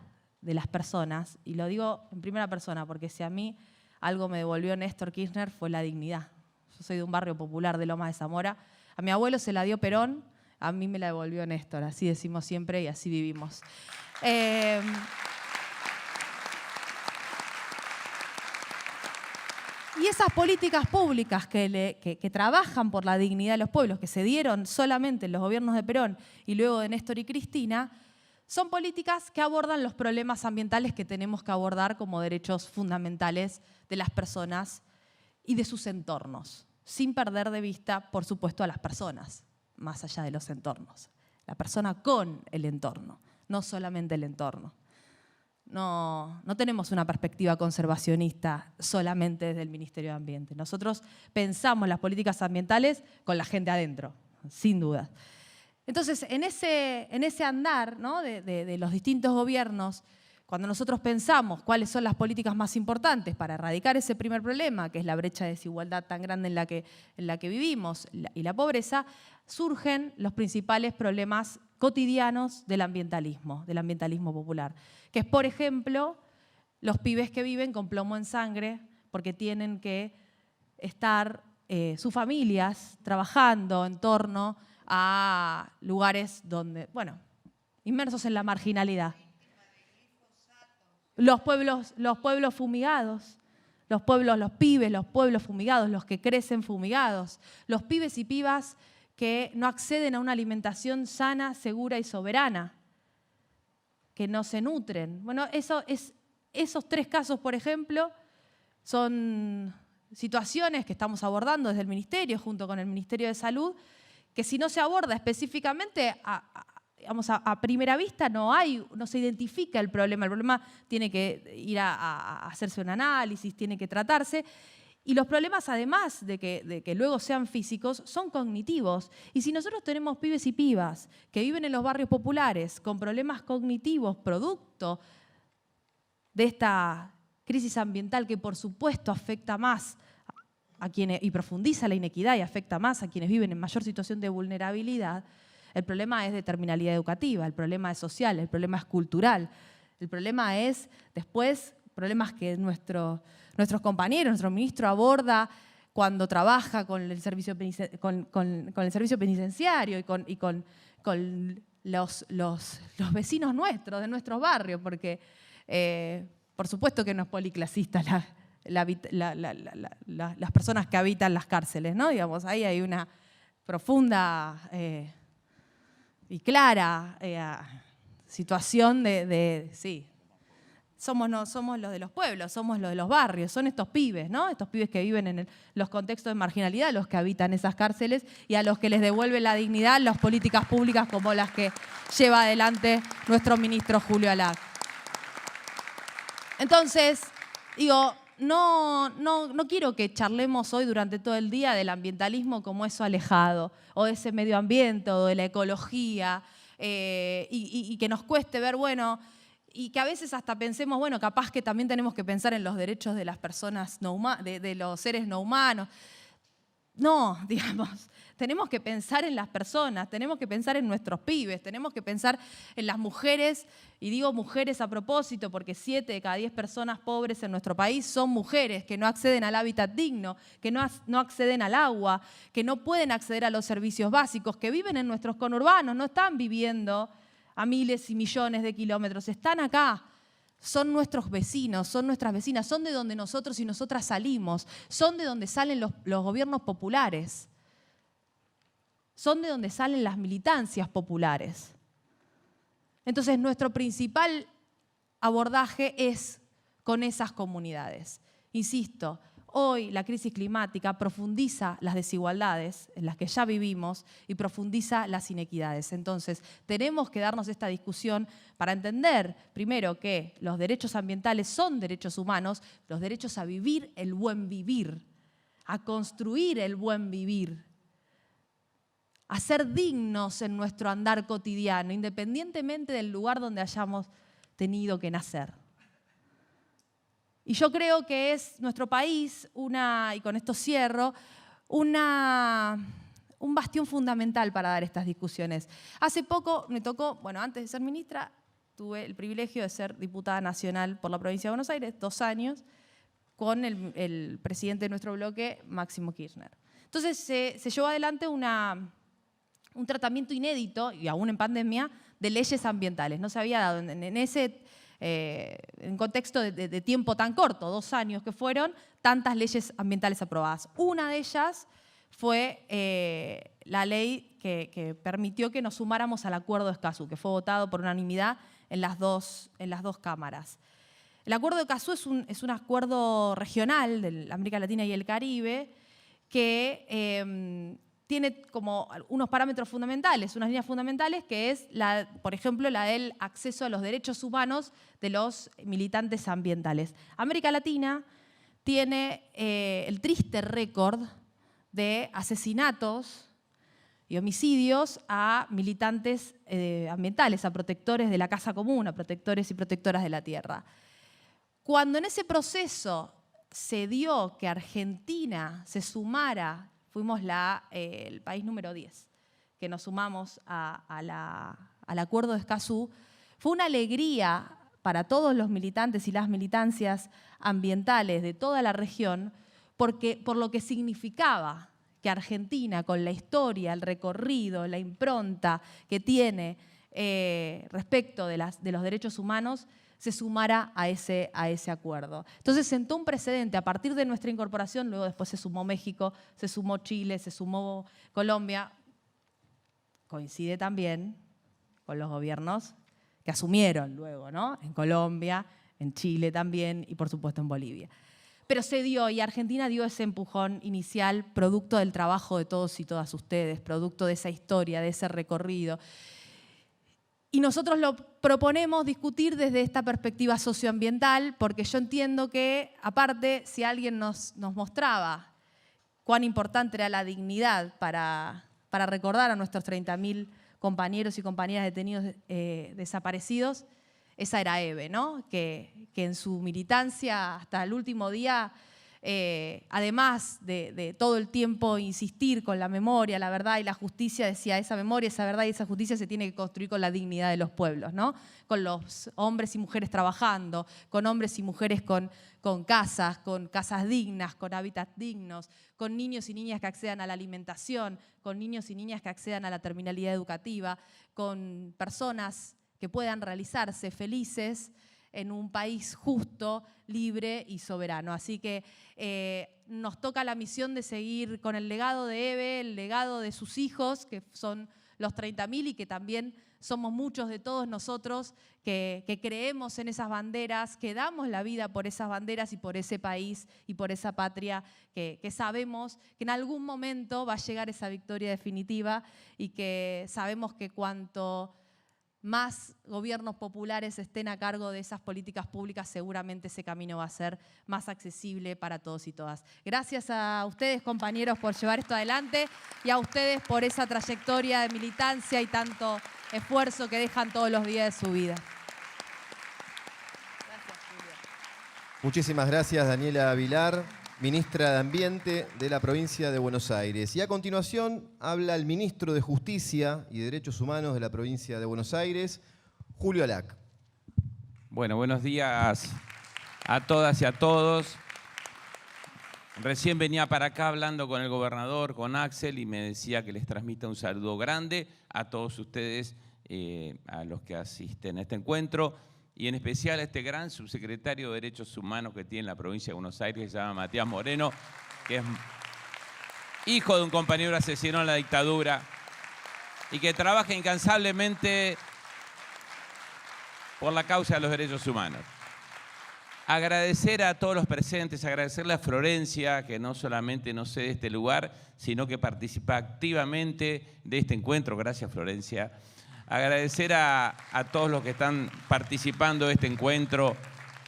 de las personas, y lo digo en primera persona porque si a mí algo me devolvió Néstor Kirchner fue la dignidad. Yo soy de un barrio popular de Lomas de Zamora. A mi abuelo se la dio Perón, a mí me la devolvió Néstor, así decimos siempre y así vivimos. Y esas políticas públicas que trabajan por la dignidad de los pueblos, que se dieron solamente en los gobiernos de Perón y luego de Néstor y Cristina, son políticas que abordan los problemas ambientales que tenemos que abordar como derechos fundamentales de las personas y de sus entornos, sin perder de vista, por supuesto, a las personas, más allá de los entornos. La persona con el entorno, no solamente el entorno. No tenemos una perspectiva conservacionista solamente desde el Ministerio de Ambiente. Nosotros pensamos las políticas ambientales con la gente adentro, sin duda. Entonces, en ese andar, ¿no?, de los distintos gobiernos, cuando nosotros pensamos cuáles son las políticas más importantes para erradicar ese primer problema, que es la brecha de desigualdad tan grande en la que vivimos y la pobreza, surgen los principales problemas cotidianos del ambientalismo popular, que es, por ejemplo, los pibes que viven con plomo en sangre porque tienen que estar sus familias trabajando en torno a lugares donde, bueno, inmersos en la marginalidad. Los pueblos fumigados, los pueblos fumigados, los que crecen fumigados, los pibes y pibas que no acceden a una alimentación sana, segura y soberana, que no se nutren. Bueno, esos 3 casos, por ejemplo, son situaciones que estamos abordando desde el Ministerio, junto con el Ministerio de Salud, que si no se aborda específicamente, a primera vista no se identifica el problema tiene que ir a hacerse un análisis, tiene que tratarse, y los problemas, además de que luego sean físicos, son cognitivos. Y si nosotros tenemos pibes y pibas que viven en los barrios populares con problemas cognitivos producto de esta crisis ambiental que por supuesto afecta más a quienes, y profundiza la inequidad y afecta más a quienes viven en mayor situación de vulnerabilidad, el problema es de terminalidad educativa, el problema es social, el problema es cultural, el problema es después problemas que nuestros compañeros, nuestro ministro aborda cuando trabaja con el servicio penitenciario y con los vecinos nuestros, de nuestros barrios, porque por supuesto que no es policlasista las personas que habitan las cárceles, ¿no? Digamos, ahí hay una profunda y clara situación sí. Somos los de los pueblos, somos los de los barrios, son estos pibes, ¿no? Estos pibes que viven en los contextos de marginalidad, los que habitan esas cárceles y a los que les devuelve la dignidad las políticas públicas como las que lleva adelante nuestro ministro Julio Alac. Entonces, digo, no quiero que charlemos hoy durante todo el día del ambientalismo como eso alejado, o de ese medio ambiente, o de la ecología, y que nos cueste ver, bueno, y que a veces hasta pensemos, bueno, capaz que también tenemos que pensar en los derechos de las personas de los seres no humanos. No, digamos, tenemos que pensar en las personas, tenemos que pensar en nuestros pibes, tenemos que pensar en las mujeres, y digo mujeres a propósito porque 7 de cada 10 personas pobres en nuestro país son mujeres que no acceden al hábitat digno, que no acceden al agua, que no pueden acceder a los servicios básicos, que viven en nuestros conurbanos, no están viviendo a miles y millones de kilómetros, están acá. Son nuestros vecinos, son nuestras vecinas, son de donde nosotros y nosotras salimos, son de donde salen los gobiernos populares, son de donde salen las militancias populares. Entonces, nuestro principal abordaje es con esas comunidades. Insisto, hoy la crisis climática profundiza las desigualdades en las que ya vivimos y profundiza las inequidades. Entonces, tenemos que darnos esta discusión para entender, primero, que los derechos ambientales son derechos humanos, los derechos a vivir el buen vivir, a construir el buen vivir, a ser dignos en nuestro andar cotidiano, independientemente del lugar donde hayamos tenido que nacer. Y yo creo que es nuestro país, y con esto cierro, un bastión fundamental para dar estas discusiones. Hace poco me tocó, bueno, antes de ser ministra, tuve el privilegio de ser diputada nacional por la provincia de Buenos Aires, 2 años, con el presidente de nuestro bloque, Máximo Kirchner. Entonces se llevó adelante un tratamiento inédito, y aún en pandemia, de leyes ambientales. No se había dado en contexto de tiempo tan corto, 2 años que fueron, tantas leyes ambientales aprobadas. Una de ellas fue la ley que permitió que nos sumáramos al Acuerdo de Escazú, que fue votado por unanimidad en las dos cámaras. El Acuerdo de Escazú es un acuerdo regional de América Latina y el Caribe que tiene como unos parámetros fundamentales, unas líneas fundamentales, que es, por ejemplo, la del acceso a los derechos humanos de los militantes ambientales. América Latina tiene el triste récord de asesinatos y homicidios a militantes ambientales, a protectores de la casa común, a protectores y protectoras de la tierra. Cuando en ese proceso se dio que Argentina se sumara, fuimos el país número 10, que nos sumamos al Acuerdo de Escazú, fue una alegría para todos los militantes y las militancias ambientales de toda la región, por lo que significaba que Argentina, con la historia, el recorrido, la impronta que tiene respecto de los derechos humanos, se sumara a ese acuerdo. Entonces sentó un precedente. A partir de nuestra incorporación, luego después se sumó México, se sumó Chile, se sumó Colombia. Coincide también con los gobiernos que asumieron luego, ¿no? En Colombia, en Chile también y por supuesto en Bolivia. Pero se dio, y Argentina dio ese empujón inicial, producto del trabajo de todos y todas ustedes, producto de esa historia, de ese recorrido. Y nosotros lo proponemos discutir desde esta perspectiva socioambiental, porque yo entiendo que, aparte, si alguien nos mostraba cuán importante era la dignidad para recordar a nuestros 30.000 compañeros y compañeras detenidos desaparecidos, esa era Eve, ¿no? Que en su militancia hasta el último día, además de todo el tiempo insistir con la memoria, la verdad y la justicia, decía, esa memoria, esa verdad y esa justicia se tiene que construir con la dignidad de los pueblos, ¿no? Con los hombres y mujeres trabajando, con hombres y mujeres con casas dignas, con hábitats dignos, con niños y niñas que accedan a la alimentación, con niños y niñas que accedan a la terminalidad educativa, con personas que puedan realizarse felices en un país justo, libre y soberano. Así que nos toca la misión de seguir con el legado de Eve, el legado de sus hijos, que son los 30.000 y que también somos muchos de todos nosotros que creemos en esas banderas, que damos la vida por esas banderas y por ese país y por esa patria que sabemos que en algún momento va a llegar esa victoria definitiva y que sabemos que cuanto más gobiernos populares estén a cargo de esas políticas públicas, seguramente ese camino va a ser más accesible para todos y todas. Gracias a ustedes, compañeros, por llevar esto adelante y a ustedes por esa trayectoria de militancia y tanto esfuerzo que dejan todos los días de su vida. Gracias, Julia. Muchísimas gracias, Daniela Vilar, ministra de Ambiente de la provincia de Buenos Aires. Y a continuación habla el ministro de Justicia y Derechos Humanos de la provincia de Buenos Aires, Julio Alac. Bueno, buenos días a todas y a todos. Recién venía para acá hablando con el gobernador, con Axel, y me decía que les transmita un saludo grande a todos ustedes, a los que asisten a este encuentro, y en especial a este gran subsecretario de Derechos Humanos que tiene la provincia de Buenos Aires, que se llama Matías Moreno, que es hijo de un compañero asesinado en la dictadura y que trabaja incansablemente por la causa de los derechos humanos. Agradecer a todos los presentes, agradecerle a Florencia, que no solamente no cede este lugar, sino que participa activamente de este encuentro. Gracias, Florencia. Agradecer a todos los que están participando de este encuentro,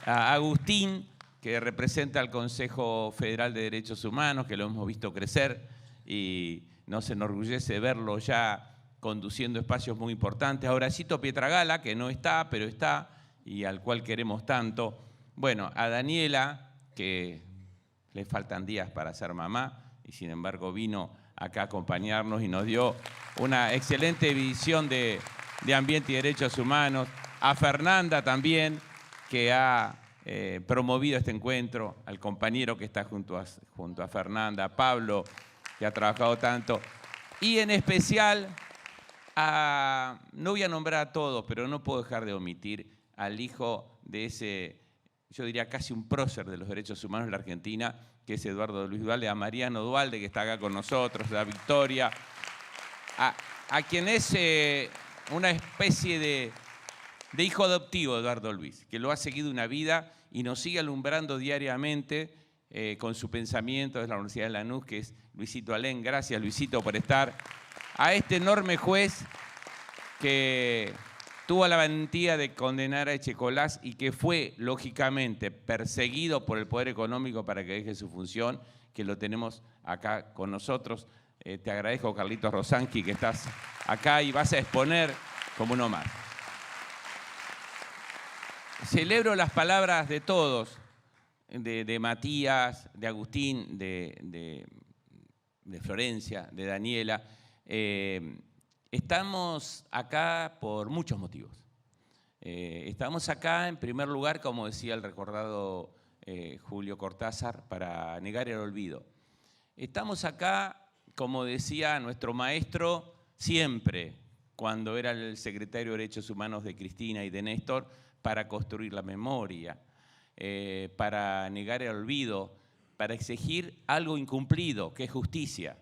a Agustín, que representa al Consejo Federal de Derechos Humanos, que lo hemos visto crecer y nos enorgullece verlo ya conduciendo espacios muy importantes. A Horacito Pietragala, que no está, pero está, y al cual queremos tanto. Bueno, a Daniela, que le faltan días para ser mamá, y sin embargo vino acá a acompañarnos y nos dio una excelente visión de ambiente y derechos humanos. A Fernanda también, que ha promovido este encuentro, al compañero que está junto a Fernanda, a Pablo, que ha trabajado tanto, y en especial no voy a nombrar a todos, pero no puedo dejar de omitir al hijo de ese yo diría casi un prócer de los derechos humanos en la Argentina, que es Eduardo Luis Duhalde, a Mariano Duhalde, que está acá con nosotros, a Victoria, a quien es una especie de hijo adoptivo de Eduardo Luis, que lo ha seguido una vida y nos sigue alumbrando diariamente con su pensamiento desde la Universidad de Lanús, que es Luisito Alén. Gracias, Luisito, por estar. A este enorme juez que tuvo la valentía de condenar a Echecolás y que fue, lógicamente, perseguido por el poder económico para que deje su función, que lo tenemos acá con nosotros. Te agradezco, Carlitos Rosanqui, que estás acá y vas a exponer como uno más. Celebro las palabras de todos, de Matías, de Agustín, de Florencia, de Daniela. Estamos acá por muchos motivos. Estamos acá, en primer lugar, como decía el recordado Julio Cortázar, para negar el olvido. Estamos acá, como decía nuestro maestro, siempre, cuando era el secretario de Derechos Humanos de Cristina y de Néstor, para construir la memoria, para negar el olvido, para exigir algo incumplido, que es justicia.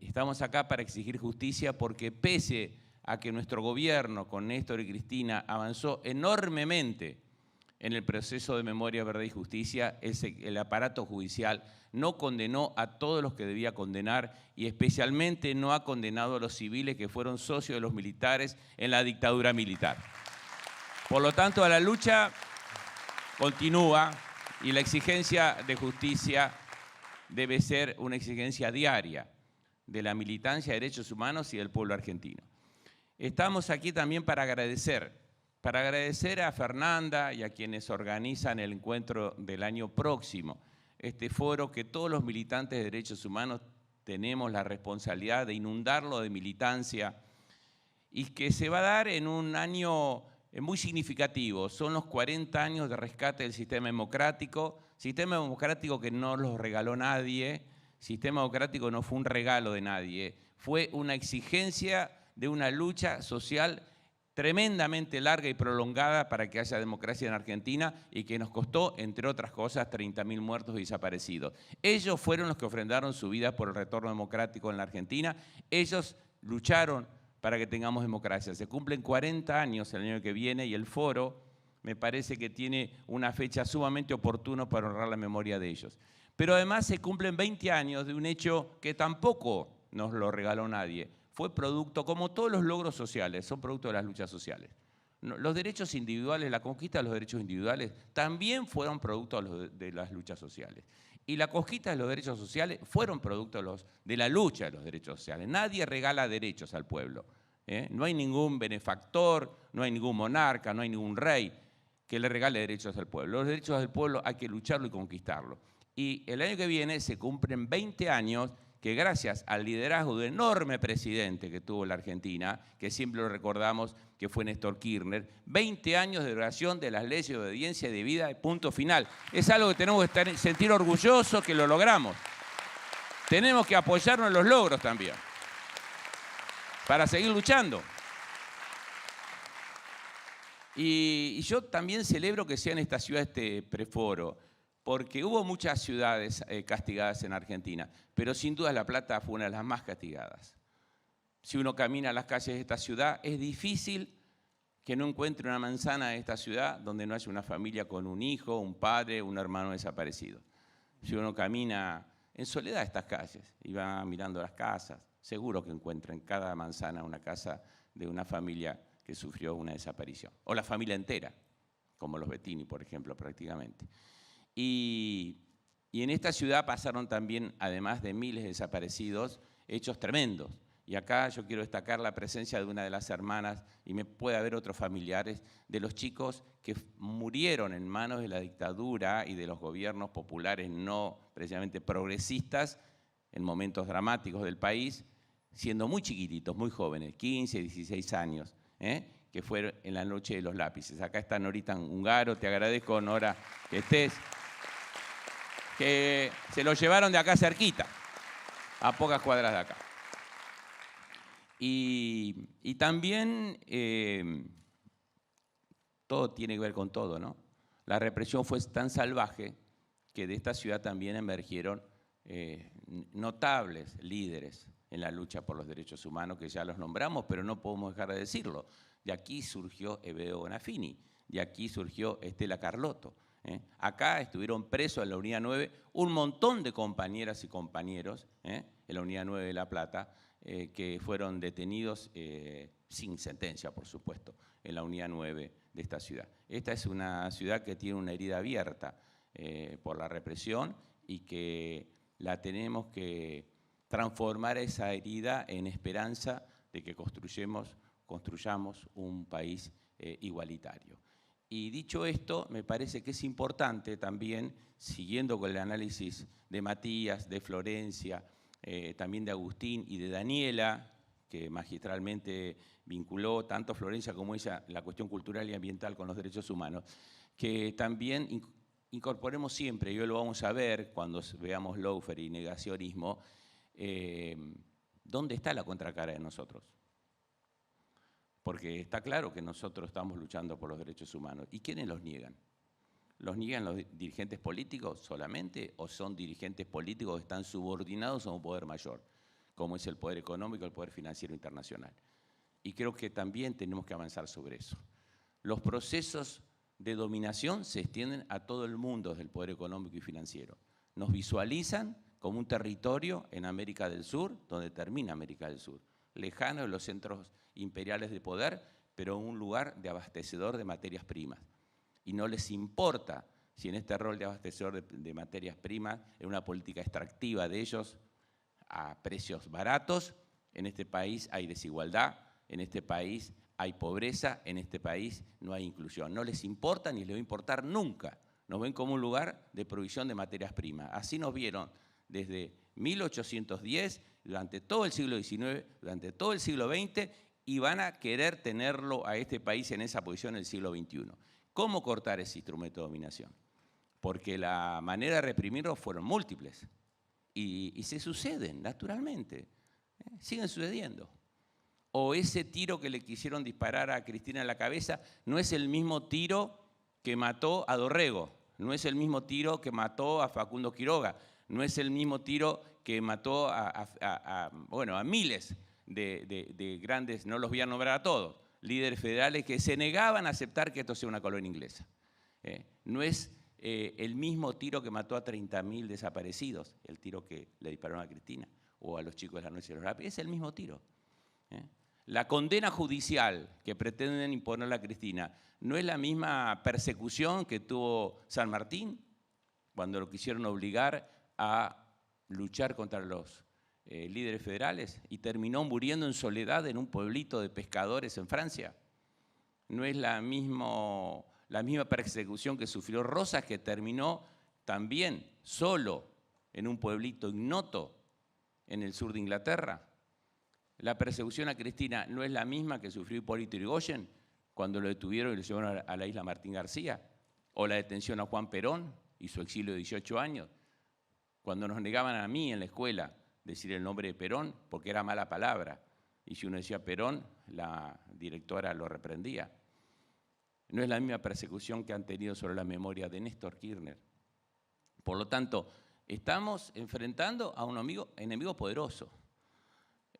Estamos acá para exigir justicia porque pese a que nuestro gobierno con Néstor y Cristina avanzó enormemente en el proceso de memoria, verdad y justicia, el aparato judicial no condenó a todos los que debía condenar y especialmente no ha condenado a los civiles que fueron socios de los militares en la dictadura militar. Por lo tanto, la lucha continúa y la exigencia de justicia debe ser una exigencia diaria de la militancia de derechos humanos y del pueblo argentino. Estamos aquí también para agradecer a Fernanda y a quienes organizan el encuentro del año próximo, este foro que todos los militantes de derechos humanos tenemos la responsabilidad de inundarlo de militancia y que se va a dar en un año muy significativo. Son los 40 años de rescate del sistema democrático que no los regaló nadie, sistema democrático no fue un regalo de nadie, fue una exigencia de una lucha social tremendamente larga y prolongada para que haya democracia en Argentina y que nos costó, entre otras cosas, 30.000 muertos y desaparecidos. Ellos fueron los que ofrendaron su vida por el retorno democrático en la Argentina, ellos lucharon para que tengamos democracia. Se cumplen 40 años el año que viene y el foro me parece que tiene una fecha sumamente oportuna para honrar la memoria de ellos. Pero además se cumplen 20 años de un hecho que tampoco nos lo regaló nadie. Fue producto, como todos los logros sociales, son producto de las luchas sociales. Los derechos individuales, la conquista de los derechos individuales, también fueron producto de las luchas sociales. Y la conquista de los derechos sociales fueron producto de la lucha de los derechos sociales. Nadie regala derechos al pueblo. No hay ningún benefactor, no hay ningún monarca, no hay ningún rey que le regale derechos al pueblo. Los derechos del pueblo hay que lucharlo y conquistarlo. Y el año que viene se cumplen 20 años que gracias al liderazgo de un enorme presidente que tuvo la Argentina, que siempre lo recordamos, que fue Néstor Kirchner, 20 años de duración de las leyes de obediencia y de vida y punto final. Es algo que tenemos que sentir orgullosos que lo logramos. Tenemos que apoyarnos en los logros también, para seguir luchando. Y yo también celebro que sea en esta ciudad este preforo, porque hubo muchas ciudades castigadas en Argentina, pero sin duda La Plata fue una de las más castigadas. Si uno camina a las calles de esta ciudad, es difícil que no encuentre una manzana de esta ciudad donde no haya una familia con un hijo, un padre, un hermano desaparecido. Si uno camina en soledad estas calles y va mirando las casas, seguro que encuentra en cada manzana una casa de una familia que sufrió una desaparición. O la familia entera, como los Bettini, por ejemplo, prácticamente. Y en esta ciudad pasaron también, además de miles de desaparecidos, hechos tremendos. Y acá yo quiero destacar la presencia de una de las hermanas, y puede haber otros familiares, de los chicos que murieron en manos de la dictadura y de los gobiernos populares no precisamente progresistas en momentos dramáticos del país, siendo muy chiquititos, muy jóvenes, 15, 16 años, que fue en la noche de los lápices. Acá está Norita Ungaro, te agradezco, Nora, que estés. Que se lo llevaron de acá cerquita, a pocas cuadras de acá. Y también todo tiene que ver con todo, ¿no? La represión fue tan salvaje que de esta ciudad también emergieron notables líderes en la lucha por los derechos humanos, que ya los nombramos, pero no podemos dejar de decirlo. De aquí surgió Evedo Bonafini, de aquí surgió Estela Carlotto. Acá estuvieron presos en la Unidad 9 un montón de compañeras y compañeros en la Unidad 9 de La Plata, que fueron detenidos sin sentencia, por supuesto, en la Unidad 9 de esta ciudad. Esta es una ciudad que tiene una herida abierta por la represión y que la tenemos que transformar esa herida en esperanza de que construyamos un país igualitario. Y dicho esto, me parece que es importante también, siguiendo con el análisis de Matías, de Florencia, también de Agustín y de Daniela, que magistralmente vinculó tanto Florencia como ella la cuestión cultural y ambiental con los derechos humanos, que también incorporemos siempre, y hoy lo vamos a ver cuando veamos lawfare y negacionismo, ¿dónde está la contracara de nosotros? Porque está claro que nosotros estamos luchando por los derechos humanos. ¿Y quiénes los niegan? ¿Los niegan los dirigentes políticos solamente o son dirigentes políticos que están subordinados a un poder mayor, como es el poder económico, el poder financiero internacional? Y creo que también tenemos que avanzar sobre eso. Los procesos de dominación se extienden a todo el mundo desde el poder económico y financiero. Nos visualizan como un territorio en América del Sur, donde termina América del Sur, lejano de los centros imperiales de poder, pero un lugar de abastecedor de materias primas. Y no les importa si en este rol de abastecedor de materias primas, en una política extractiva de ellos a precios baratos, en este país hay desigualdad, en este país hay pobreza, en este país no hay inclusión. No les importa ni les va a importar nunca. Nos ven como un lugar de provisión de materias primas. Así nos vieron desde 1810, durante todo el siglo XIX, durante todo el siglo XX, y van a querer tenerlo a este país en esa posición en el siglo XXI. ¿Cómo cortar ese instrumento de dominación? Porque la manera de reprimirlo fueron múltiples y se suceden naturalmente, siguen sucediendo. O ese tiro que le quisieron disparar a Cristina en la cabeza no es el mismo tiro que mató a Dorrego, no es el mismo tiro que mató a Facundo Quiroga, no es el mismo tiro que mató a miles de grandes, no los voy a nombrar a todos, líderes federales que se negaban a aceptar que esto sea una colonia inglesa. No es el mismo tiro que mató a 30.000 desaparecidos, el tiro que le dispararon a Cristina o a los chicos de la Noche de los Lápices, es el mismo tiro. La condena judicial que pretenden imponerle a Cristina no es la misma persecución que tuvo San Martín cuando lo quisieron obligar a luchar contra los líderes federales y terminó muriendo en soledad en un pueblito de pescadores en Francia. No es la misma persecución que sufrió Rosas, que terminó también solo en un pueblito ignoto en el sur de Inglaterra. La persecución a Cristina no es la misma que sufrió Hipólito Yrigoyen cuando lo detuvieron y lo llevaron a la isla Martín García, o la detención a Juan Perón y su exilio de 18 años, cuando nos negaban a mí en la escuela decir el nombre de Perón porque era mala palabra, y si uno decía Perón, la directora lo reprendía. No es la misma persecución que han tenido sobre la memoria de Néstor Kirchner. Por lo tanto, estamos enfrentando a un enemigo poderoso,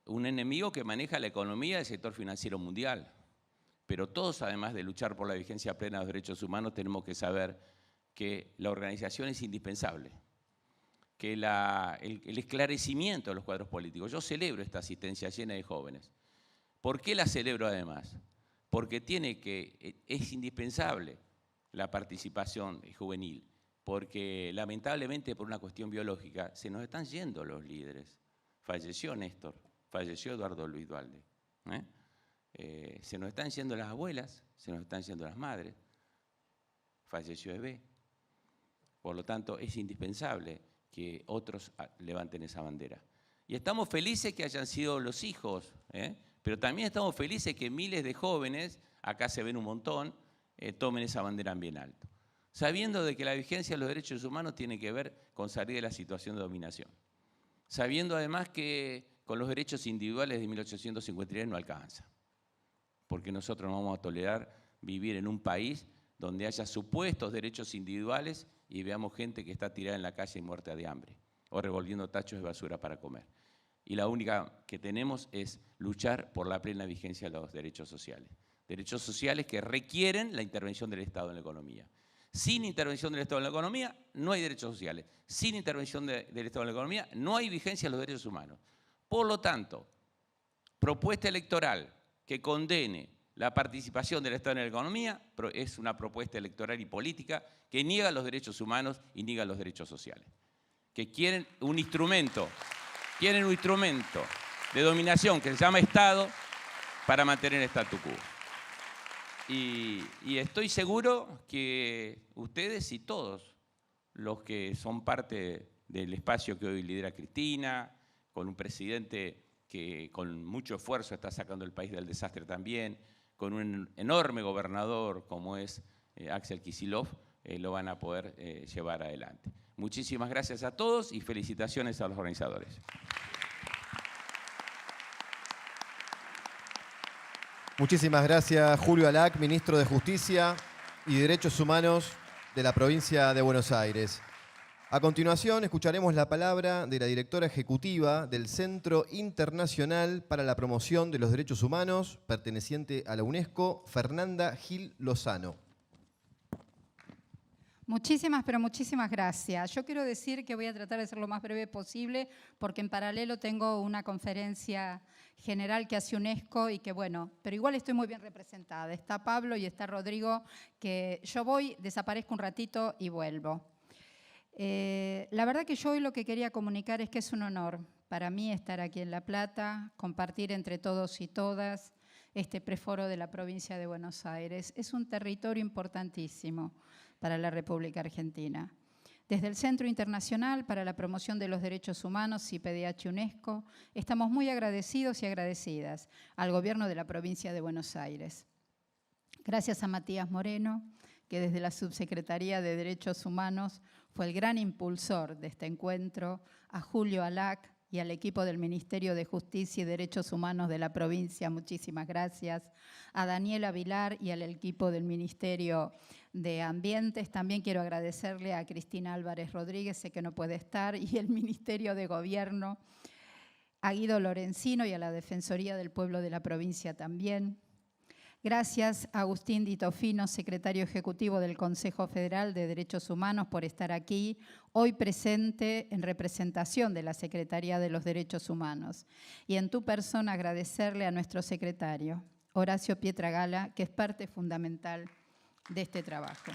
un enemigo que maneja la economía del sector financiero mundial. Pero todos, además de luchar por la vigencia plena de los derechos humanos, tenemos que saber que la organización es indispensable, que el esclarecimiento de los cuadros políticos. Yo celebro esta asistencia llena de jóvenes. ¿Por qué la celebro además? Porque es indispensable la participación juvenil, porque lamentablemente por una cuestión biológica se nos están yendo los líderes. Falleció Néstor, falleció Eduardo Luis Duhalde. Se nos están yendo las abuelas, se nos están yendo las madres, falleció Eve. Por lo tanto, es indispensable que otros levanten esa bandera. Y estamos felices que hayan sido los hijos, pero también estamos felices que miles de jóvenes, acá se ven un montón, tomen esa bandera bien alto, sabiendo de que la vigencia de los derechos humanos tiene que ver con salir de la situación de dominación, sabiendo además que con los derechos individuales de 1853 no alcanza, porque nosotros no vamos a tolerar vivir en un país donde haya supuestos derechos individuales y veamos gente que está tirada en la calle y muerta de hambre, o revolviendo tachos de basura para comer. Y la única que tenemos es luchar por la plena vigencia de los derechos sociales. Derechos sociales que requieren la intervención del Estado en la economía. Sin intervención del Estado en la economía no hay derechos sociales. Sin intervención del Estado en la economía no hay vigencia de los derechos humanos. Por lo tanto, propuesta electoral que condene la participación del Estado en la economía es una propuesta electoral y política que niega los derechos humanos y niega los derechos sociales. Que quieren un instrumento de dominación que se llama Estado para mantener el statu quo. Y estoy seguro que ustedes y todos los que son parte del espacio que hoy lidera Cristina, con un presidente que con mucho esfuerzo está sacando el país del desastre también, con un enorme gobernador como es Axel Kicillof, lo van a poder llevar adelante. Muchísimas gracias a todos y felicitaciones a los organizadores. Muchísimas gracias, Julio Alac, ministro de Justicia y Derechos Humanos de la provincia de Buenos Aires. A continuación, escucharemos la palabra de la directora ejecutiva del Centro Internacional para la Promoción de los Derechos Humanos, perteneciente a la UNESCO, Fernanda Gil Lozano. Muchísimas, pero muchísimas gracias. Yo quiero decir que voy a tratar de ser lo más breve posible porque en paralelo tengo una conferencia general que hace UNESCO y que bueno, pero igual estoy muy bien representada. Está Pablo y está Rodrigo, que yo voy, desaparezco un ratito y vuelvo. La verdad que yo hoy lo que quería comunicar es que es un honor para mí estar aquí en La Plata, compartir entre todos y todas este preforo de la provincia de Buenos Aires. Es un territorio importantísimo para la República Argentina. Desde el Centro Internacional para la Promoción de los Derechos Humanos, CIPDH UNESCO, estamos muy agradecidos y agradecidas al Gobierno de la provincia de Buenos Aires. Gracias a Matías Moreno, que desde la Subsecretaría de Derechos Humanos fue el gran impulsor de este encuentro, a Julio Alac y al equipo del Ministerio de Justicia y Derechos Humanos de la provincia, muchísimas gracias, a Daniela Vilar y al equipo del Ministerio de Ambientes. También quiero agradecerle a Cristina Álvarez Rodríguez, sé que no puede estar, y el Ministerio de Gobierno, a Guido Lorenzino y a la Defensoría del Pueblo de la provincia también. Gracias a Agustín Di Tofino, secretario ejecutivo del Consejo Federal de Derechos Humanos, por estar aquí, hoy presente en representación de la Secretaría de los Derechos Humanos. Y en tu persona agradecerle a nuestro secretario, Horacio Pietragala, que es parte fundamental de este trabajo.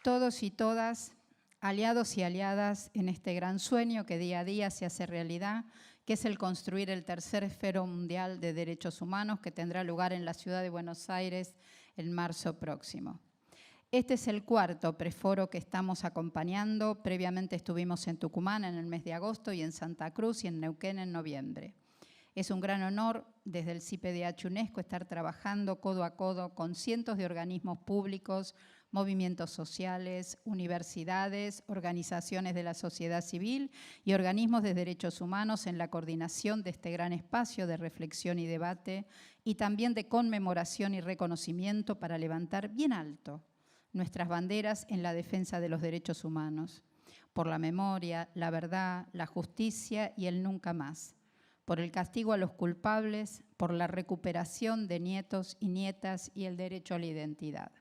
Todos y todas, aliados y aliadas en este gran sueño que día a día se hace realidad, que es el construir el tercer Foro Mundial de Derechos Humanos que tendrá lugar en la ciudad de Buenos Aires en marzo próximo. Este es el cuarto preforo que estamos acompañando. Previamente estuvimos en Tucumán en el mes de agosto y en Santa Cruz y en Neuquén en noviembre. Es un gran honor desde el CIPDH UNESCO estar trabajando codo a codo con cientos de organismos públicos, movimientos sociales, universidades, organizaciones de la sociedad civil y organismos de derechos humanos en la coordinación de este gran espacio de reflexión y debate y también de conmemoración y reconocimiento para levantar bien alto nuestras banderas en la defensa de los derechos humanos, por la memoria, la verdad, la justicia y el nunca más, por el castigo a los culpables, por la recuperación de nietos y nietas y el derecho a la identidad.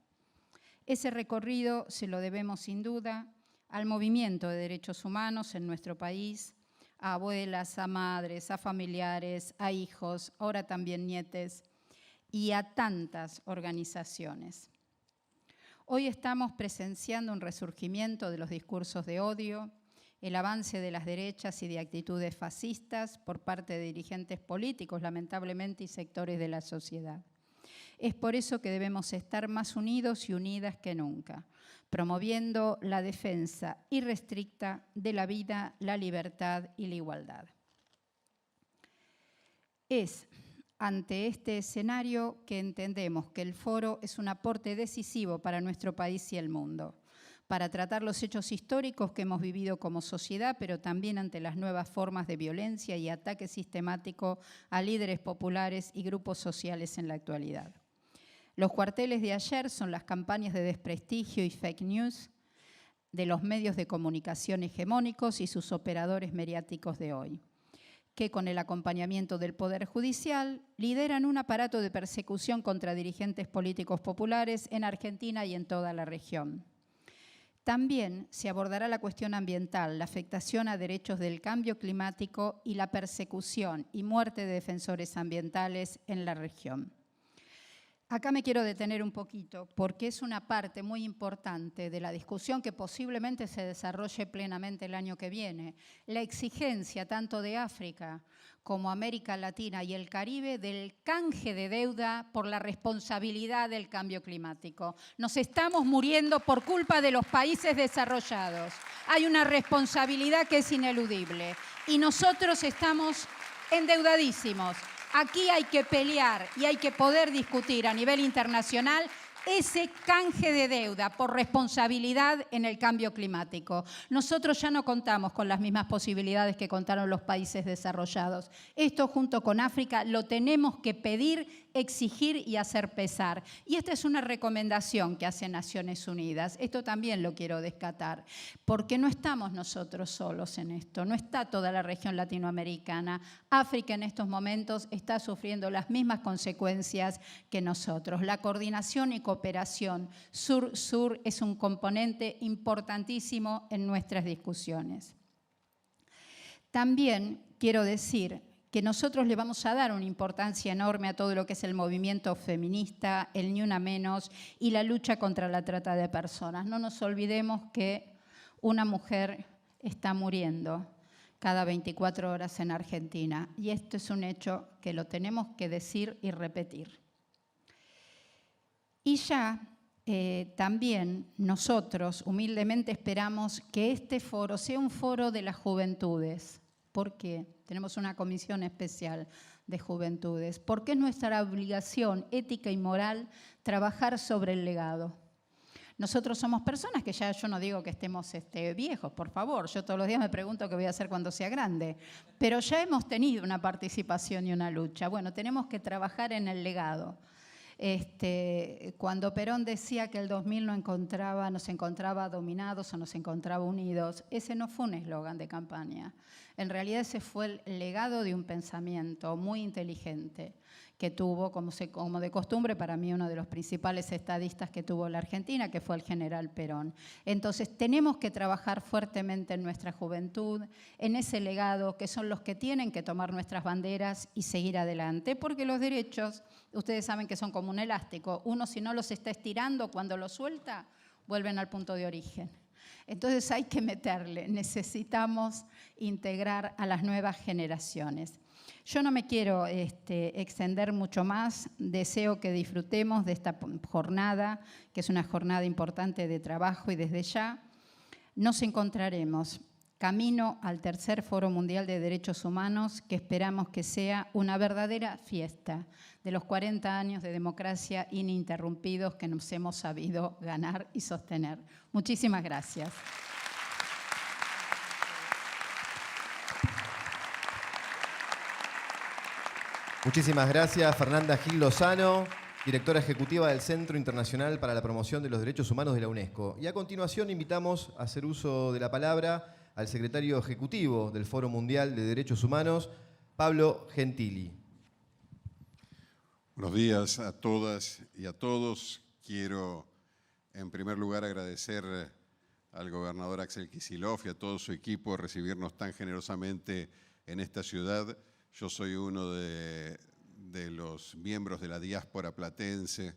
Ese recorrido se lo debemos sin duda al movimiento de derechos humanos en nuestro país, a abuelas, a madres, a familiares, a hijos, ahora también nietes, y a tantas organizaciones. Hoy estamos presenciando un resurgimiento de los discursos de odio, el avance de las derechas y de actitudes fascistas por parte de dirigentes políticos, lamentablemente, y sectores de la sociedad. Es por eso que debemos estar más unidos y unidas que nunca, promoviendo la defensa irrestricta de la vida, la libertad y la igualdad. Es ante este escenario que entendemos que el foro es un aporte decisivo para nuestro país y el mundo, para tratar los hechos históricos que hemos vivido como sociedad, pero también ante las nuevas formas de violencia y ataque sistemático a líderes populares y grupos sociales en la actualidad. Los cuarteles de ayer son las campañas de desprestigio y fake news de los medios de comunicación hegemónicos y sus operadores mediáticos de hoy, que con el acompañamiento del Poder Judicial lideran un aparato de persecución contra dirigentes políticos populares en Argentina y en toda la región. También se abordará la cuestión ambiental, la afectación a derechos del cambio climático y la persecución y muerte de defensores ambientales en la región. Acá me quiero detener un poquito porque es una parte muy importante de la discusión que posiblemente se desarrolle plenamente el año que viene. La exigencia tanto de África como América Latina y el Caribe del canje de deuda por la responsabilidad del cambio climático. Nos estamos muriendo por culpa de los países desarrollados. Hay una responsabilidad que es ineludible y nosotros estamos endeudadísimos. Aquí hay que pelear y hay que poder discutir a nivel internacional ese canje de deuda por responsabilidad en el cambio climático. Nosotros ya no contamos con las mismas posibilidades que contaron los países desarrollados. Esto junto con África lo tenemos que pedir, exigir y hacer pesar. Y esta es una recomendación que hace Naciones Unidas. Esto también lo quiero destacar, porque no estamos nosotros solos en esto, no está toda la región latinoamericana. África en estos momentos está sufriendo las mismas consecuencias que nosotros. La coordinación y cooperación sur-sur es un componente importantísimo en nuestras discusiones. También quiero decir que nosotros le vamos a dar una importancia enorme a todo lo que es el movimiento feminista, el Ni Una Menos y la lucha contra la trata de personas. No nos olvidemos que una mujer está muriendo cada 24 horas en Argentina y esto es un hecho que lo tenemos que decir y repetir. Y ya también nosotros humildemente esperamos que este foro sea un foro de las juventudes. ¿Por qué? Tenemos una comisión especial de juventudes. Porque es nuestra obligación ética y moral trabajar sobre el legado. Nosotros somos personas que ya, yo no digo que estemos viejos, por favor. Yo todos los días me pregunto qué voy a hacer cuando sea grande. Pero ya hemos tenido una participación y una lucha. Bueno, tenemos que trabajar en el legado. Cuando Perón decía que el 2000 nos encontraba dominados o nos encontraba unidos, ese no fue un eslogan de campaña. En realidad ese fue el legado de un pensamiento muy inteligente que tuvo, como de costumbre, para mí uno de los principales estadistas que tuvo la Argentina, que fue el general Perón. Entonces tenemos que trabajar fuertemente en nuestra juventud, en ese legado, que son los que tienen que tomar nuestras banderas y seguir adelante, porque los derechos, ustedes saben que son como un elástico, uno si no los está estirando, cuando los suelta, vuelven al punto de origen. Entonces hay que meterle, necesitamos integrar a las nuevas generaciones. Yo no me quiero extender mucho más, deseo que disfrutemos de esta jornada, que es una jornada importante de trabajo y desde ya nos encontraremos camino al tercer Foro Mundial de Derechos Humanos, que esperamos que sea una verdadera fiesta de los 40 años de democracia ininterrumpidos que nos hemos sabido ganar y sostener. Muchísimas gracias. Muchísimas gracias, Fernanda Gil Lozano, directora ejecutiva del Centro Internacional para la Promoción de los Derechos Humanos de la UNESCO. Y a continuación invitamos a hacer uso de la palabra al secretario ejecutivo del Foro Mundial de Derechos Humanos, Pablo Gentili. Buenos días a todas y a todos. Quiero, en primer lugar, agradecer al gobernador Axel Kicillof y a todo su equipo recibirnos tan generosamente en esta ciudad. Yo soy uno de los miembros de la diáspora platense.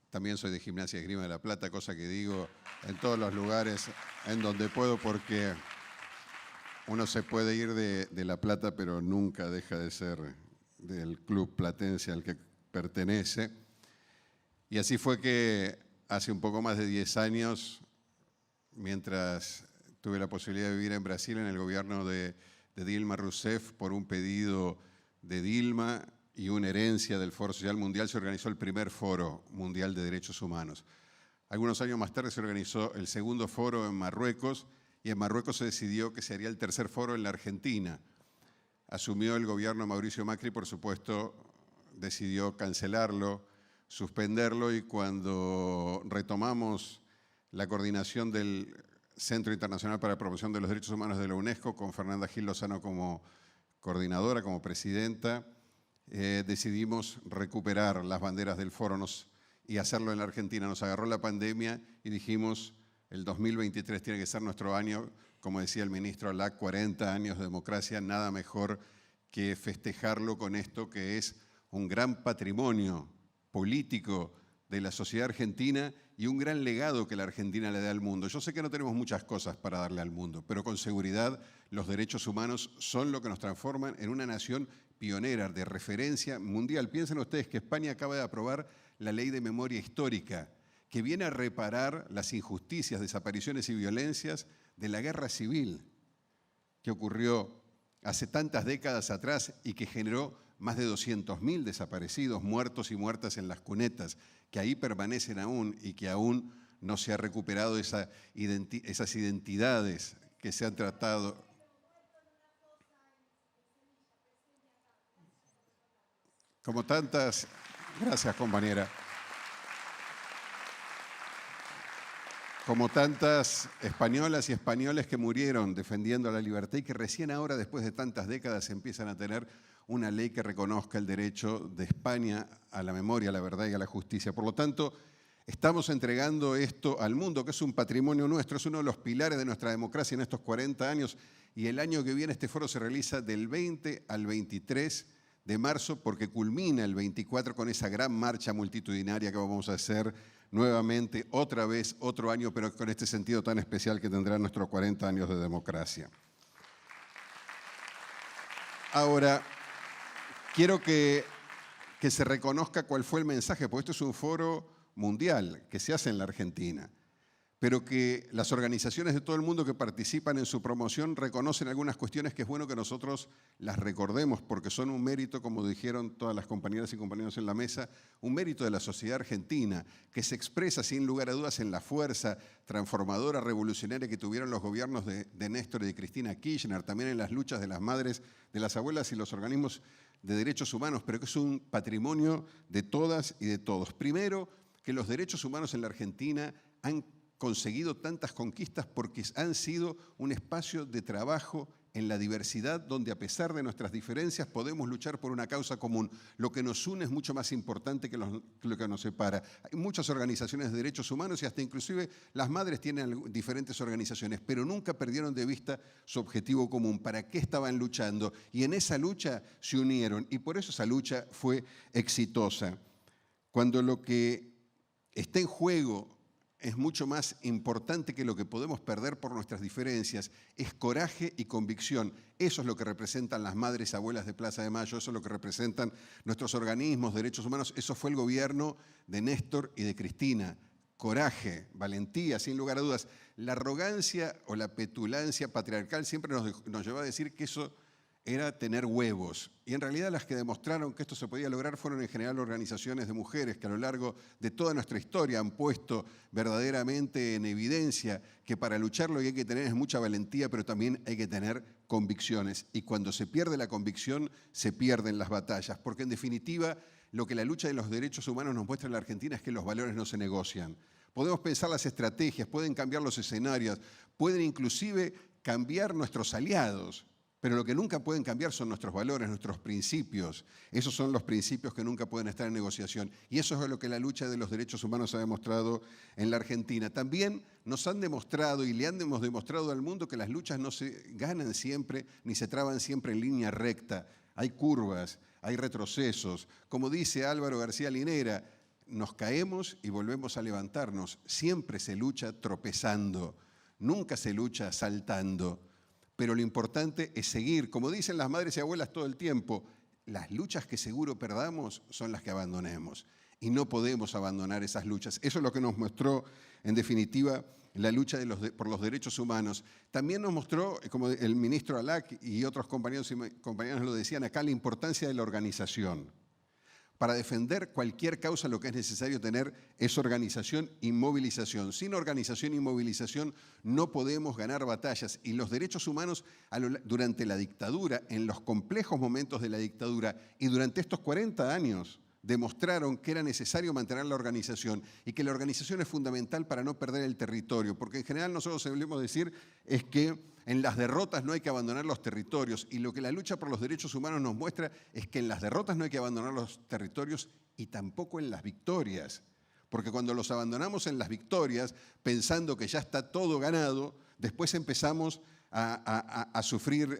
También soy de Gimnasia y Esgrima de La Plata, cosa que digo en todos los lugares en donde puedo, porque uno se puede ir de La Plata, pero nunca deja de ser del club platense al que pertenece. Y así fue que hace un poco más de 10 años, mientras tuve la posibilidad de vivir en Brasil, en el gobierno de Dilma Rousseff, por un pedido de Dilma y una herencia del Foro Social Mundial, se organizó el primer Foro Mundial de Derechos Humanos. Algunos años más tarde se organizó el segundo foro en Marruecos y en Marruecos se decidió que se haría el tercer foro en la Argentina. Asumió el gobierno de Mauricio Macri, por supuesto, decidió cancelarlo, suspenderlo, y cuando retomamos la coordinación del Centro Internacional para la Promoción de los Derechos Humanos de la UNESCO, con Fernanda Gil Lozano como coordinadora, como presidenta, decidimos recuperar las banderas del foro y hacerlo en la Argentina. Nos agarró la pandemia y dijimos, el 2023 tiene que ser nuestro año, como decía el ministro Alac, 40 años de democracia, nada mejor que festejarlo con esto que es un gran patrimonio político de la sociedad argentina y un gran legado que la Argentina le da al mundo. Yo sé que no tenemos muchas cosas para darle al mundo, pero con seguridad los derechos humanos son lo que nos transforman en una nación pionera, de referencia mundial. Piensen ustedes que España acaba de aprobar la Ley de Memoria Histórica, que viene a reparar las injusticias, desapariciones y violencias de la guerra civil que ocurrió hace tantas décadas atrás y que generó más de 200.000 desaparecidos, muertos y muertas en las cunetas, que ahí permanecen aún y que aún no se ha recuperado esas identidades que se han tratado. Como tantas, gracias compañera, como tantas españolas y españoles que murieron defendiendo la libertad y que recién ahora, después de tantas décadas, empiezan a tener una ley que reconozca el derecho de España a la memoria, a la verdad y a la justicia. Por lo tanto, estamos entregando esto al mundo, que es un patrimonio nuestro, es uno de los pilares de nuestra democracia en estos 40 años, y el año que viene este foro se realiza del 20 al 23 de marzo, porque culmina el 24 con esa gran marcha multitudinaria que vamos a hacer nuevamente, otra vez, otro año, pero con este sentido tan especial que tendrán nuestros 40 años de democracia. Ahora, quiero que se reconozca cuál fue el mensaje, porque esto es un foro mundial que se hace en la Argentina, pero que las organizaciones de todo el mundo que participan en su promoción reconocen algunas cuestiones que es bueno que nosotros las recordemos, porque son un mérito, como dijeron todas las compañeras y compañeros en la mesa, un mérito de la sociedad argentina, que se expresa sin lugar a dudas en la fuerza transformadora, revolucionaria que tuvieron los gobiernos de Néstor y de Cristina Kirchner, también en las luchas de las madres, de las abuelas y los organismos de derechos humanos, pero que es un patrimonio de todas y de todos. Primero, que los derechos humanos en la Argentina han conseguido tantas conquistas porque han sido un espacio de trabajo en la diversidad donde a pesar de nuestras diferencias podemos luchar por una causa común. Lo que nos une es mucho más importante que lo que nos separa. Hay muchas organizaciones de derechos humanos y hasta inclusive las madres tienen diferentes organizaciones, pero nunca perdieron de vista su objetivo común, para qué estaban luchando, y en esa lucha se unieron y por eso esa lucha fue exitosa. Cuando lo que está en juego es mucho más importante que lo que podemos perder por nuestras diferencias, es coraje y convicción. Eso es lo que representan las madres abuelas de Plaza de Mayo, eso es lo que representan nuestros organismos de derechos humanos, eso fue el gobierno de Néstor y de Cristina. Coraje, valentía, sin lugar a dudas. La arrogancia o la petulancia patriarcal siempre nos llevó a decir que eso era tener huevos. Y en realidad las que demostraron que esto se podía lograr fueron en general organizaciones de mujeres que a lo largo de toda nuestra historia han puesto verdaderamente en evidencia que para luchar lo que hay que tener es mucha valentía, pero también hay que tener convicciones. Y cuando se pierde la convicción, se pierden las batallas. Porque en definitiva, lo que la lucha de los derechos humanos nos muestra en la Argentina es que los valores no se negocian. Podemos pensar las estrategias, pueden cambiar los escenarios, pueden inclusive cambiar nuestros aliados, pero lo que nunca pueden cambiar son nuestros valores, nuestros principios. Esos son los principios que nunca pueden estar en negociación. Y eso es lo que la lucha de los derechos humanos ha demostrado en la Argentina. También nos han demostrado y le hemos demostrado al mundo que las luchas no se ganan siempre ni se traban siempre en línea recta. Hay curvas, hay retrocesos. Como dice Álvaro García Linera, nos caemos y volvemos a levantarnos. Siempre se lucha tropezando, nunca se lucha saltando. Pero lo importante es seguir, como dicen las madres y abuelas todo el tiempo, las luchas que seguro perdamos son las que abandonemos. Y no podemos abandonar esas luchas. Eso es lo que nos mostró, en definitiva, la lucha por los derechos humanos. También nos mostró, como el ministro Alac y otros compañeros y compañeras lo decían acá, la importancia de la organización. Para defender cualquier causa lo que es necesario tener es organización y movilización. Sin organización y movilización no podemos ganar batallas. Y los derechos humanos durante la dictadura, en los complejos momentos de la dictadura y durante estos 40 años, demostraron que era necesario mantener la organización y que la organización es fundamental para no perder el territorio, porque en general nosotros solemos decir es que en las derrotas no hay que abandonar los territorios, y lo que la lucha por los derechos humanos nos muestra es que en las derrotas no hay que abandonar los territorios y tampoco en las victorias, porque cuando los abandonamos en las victorias pensando que ya está todo ganado, después empezamos a sufrir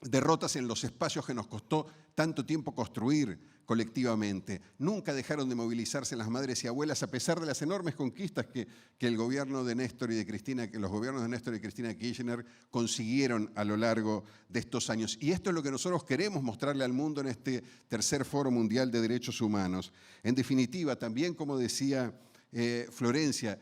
derrotas en los espacios que nos costó tanto tiempo construir colectivamente. Nunca dejaron de movilizarse las madres y abuelas a pesar de las enormes conquistas que el gobierno de Néstor y de Cristina, que los gobiernos de Néstor y Cristina Kirchner consiguieron a lo largo de estos años. Y esto es lo que nosotros queremos mostrarle al mundo en este tercer Foro Mundial de Derechos Humanos. En definitiva, también como decía Florencia,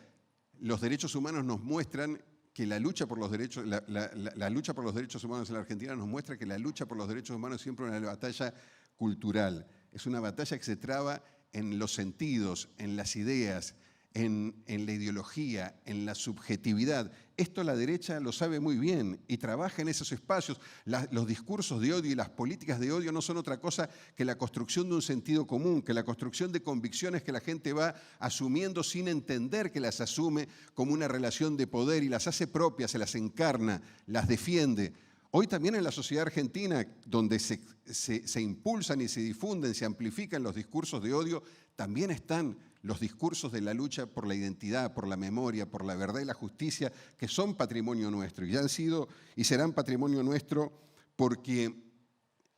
los derechos humanos nos muestran que la lucha por los derechos, la lucha por los derechos humanos en la Argentina nos muestra que la lucha por los derechos humanos siempre es una batalla cultural. Es una batalla que se traba en los sentidos, en las ideas, en la ideología, en la subjetividad. Esto la derecha lo sabe muy bien y trabaja en esos espacios. Los discursos de odio y las políticas de odio no son otra cosa que la construcción de un sentido común, que la construcción de convicciones que la gente va asumiendo sin entender que las asume como una relación de poder y las hace propias, se las encarna, las defiende. Hoy también en la sociedad argentina, donde se impulsan y se difunden, se amplifican los discursos de odio, también están los discursos de la lucha por la identidad, por la memoria, por la verdad y la justicia, que son patrimonio nuestro y ya han sido y serán patrimonio nuestro porque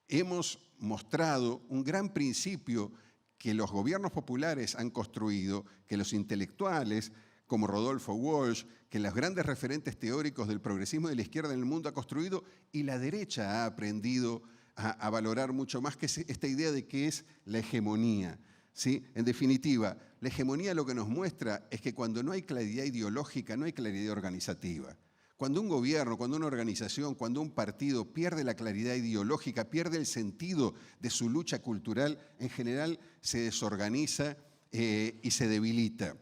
hemos mostrado un gran principio que los gobiernos populares han construido, que los intelectuales como Rodolfo Walsh, que los grandes referentes teóricos del progresismo y de la izquierda en el mundo ha construido y la derecha ha aprendido a valorar mucho más, que es esta idea de que es la hegemonía. ¿Sí? En definitiva, la hegemonía lo que nos muestra es que cuando no hay claridad ideológica, no hay claridad organizativa. Cuando un gobierno, cuando una organización, cuando un partido pierde la claridad ideológica, pierde el sentido de su lucha cultural, en general se desorganiza y se debilita.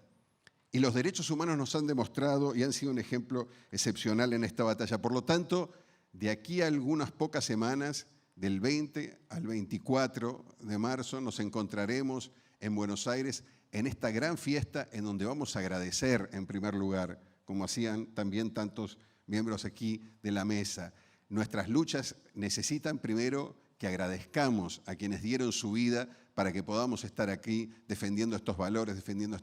Y los derechos humanos nos han demostrado y han sido un ejemplo excepcional en esta batalla. Por lo tanto, de aquí a algunas pocas semanas, del 20 al 24 de marzo, nos encontraremos en Buenos Aires en esta gran fiesta en donde vamos a agradecer en primer lugar, como hacían también tantos miembros aquí de la mesa. Nuestras luchas necesitan primero que agradezcamos a quienes dieron su vida para que podamos estar aquí defendiendo estos valores, defendiendo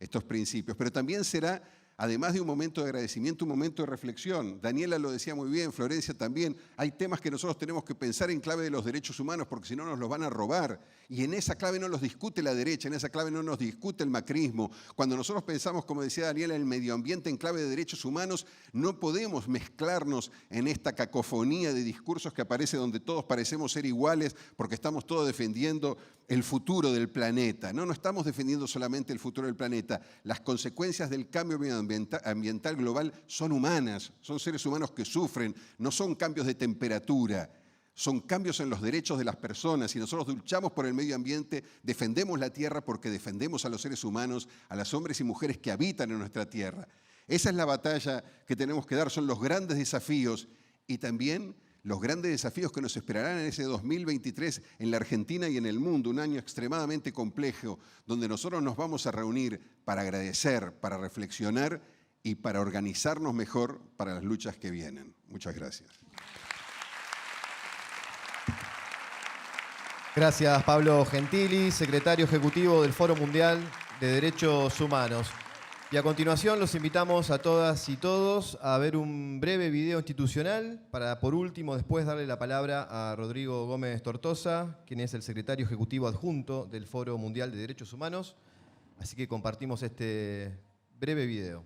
estos principios. Pero también será, además de un momento de agradecimiento, un momento de reflexión. Daniela lo decía muy bien, Florencia también. Hay temas que nosotros tenemos que pensar en clave de los derechos humanos porque si no nos los van a robar. Y en esa clave no los discute la derecha, en esa clave no nos discute el macrismo. Cuando nosotros pensamos, como decía Daniela, en el medio ambiente en clave de derechos humanos, no podemos mezclarnos en esta cacofonía de discursos que aparece donde todos parecemos ser iguales porque estamos todos defendiendo el futuro del planeta. No estamos defendiendo solamente el futuro del planeta. Las consecuencias del cambio ambiental global son humanas, son seres humanos que sufren, no son cambios de temperatura, son cambios en los derechos de las personas. Y nosotros luchamos por el medio ambiente, defendemos la tierra porque defendemos a los seres humanos, a los hombres y mujeres que habitan en nuestra tierra. Esa es la batalla que tenemos que dar, son los grandes desafíos y también los grandes desafíos que nos esperarán en ese 2023 en la Argentina y en el mundo, un año extremadamente complejo, donde nosotros nos vamos a reunir para agradecer, para reflexionar y para organizarnos mejor para las luchas que vienen. Muchas gracias. Gracias, Pablo Gentili, secretario ejecutivo del Foro Mundial de Derechos Humanos. Y a continuación los invitamos a todas y todos a ver un breve video institucional para, por último, después darle la palabra a Rodrigo Gómez Tortosa, quien es el secretario ejecutivo adjunto del Foro Mundial de Derechos Humanos. Así que compartimos este breve video.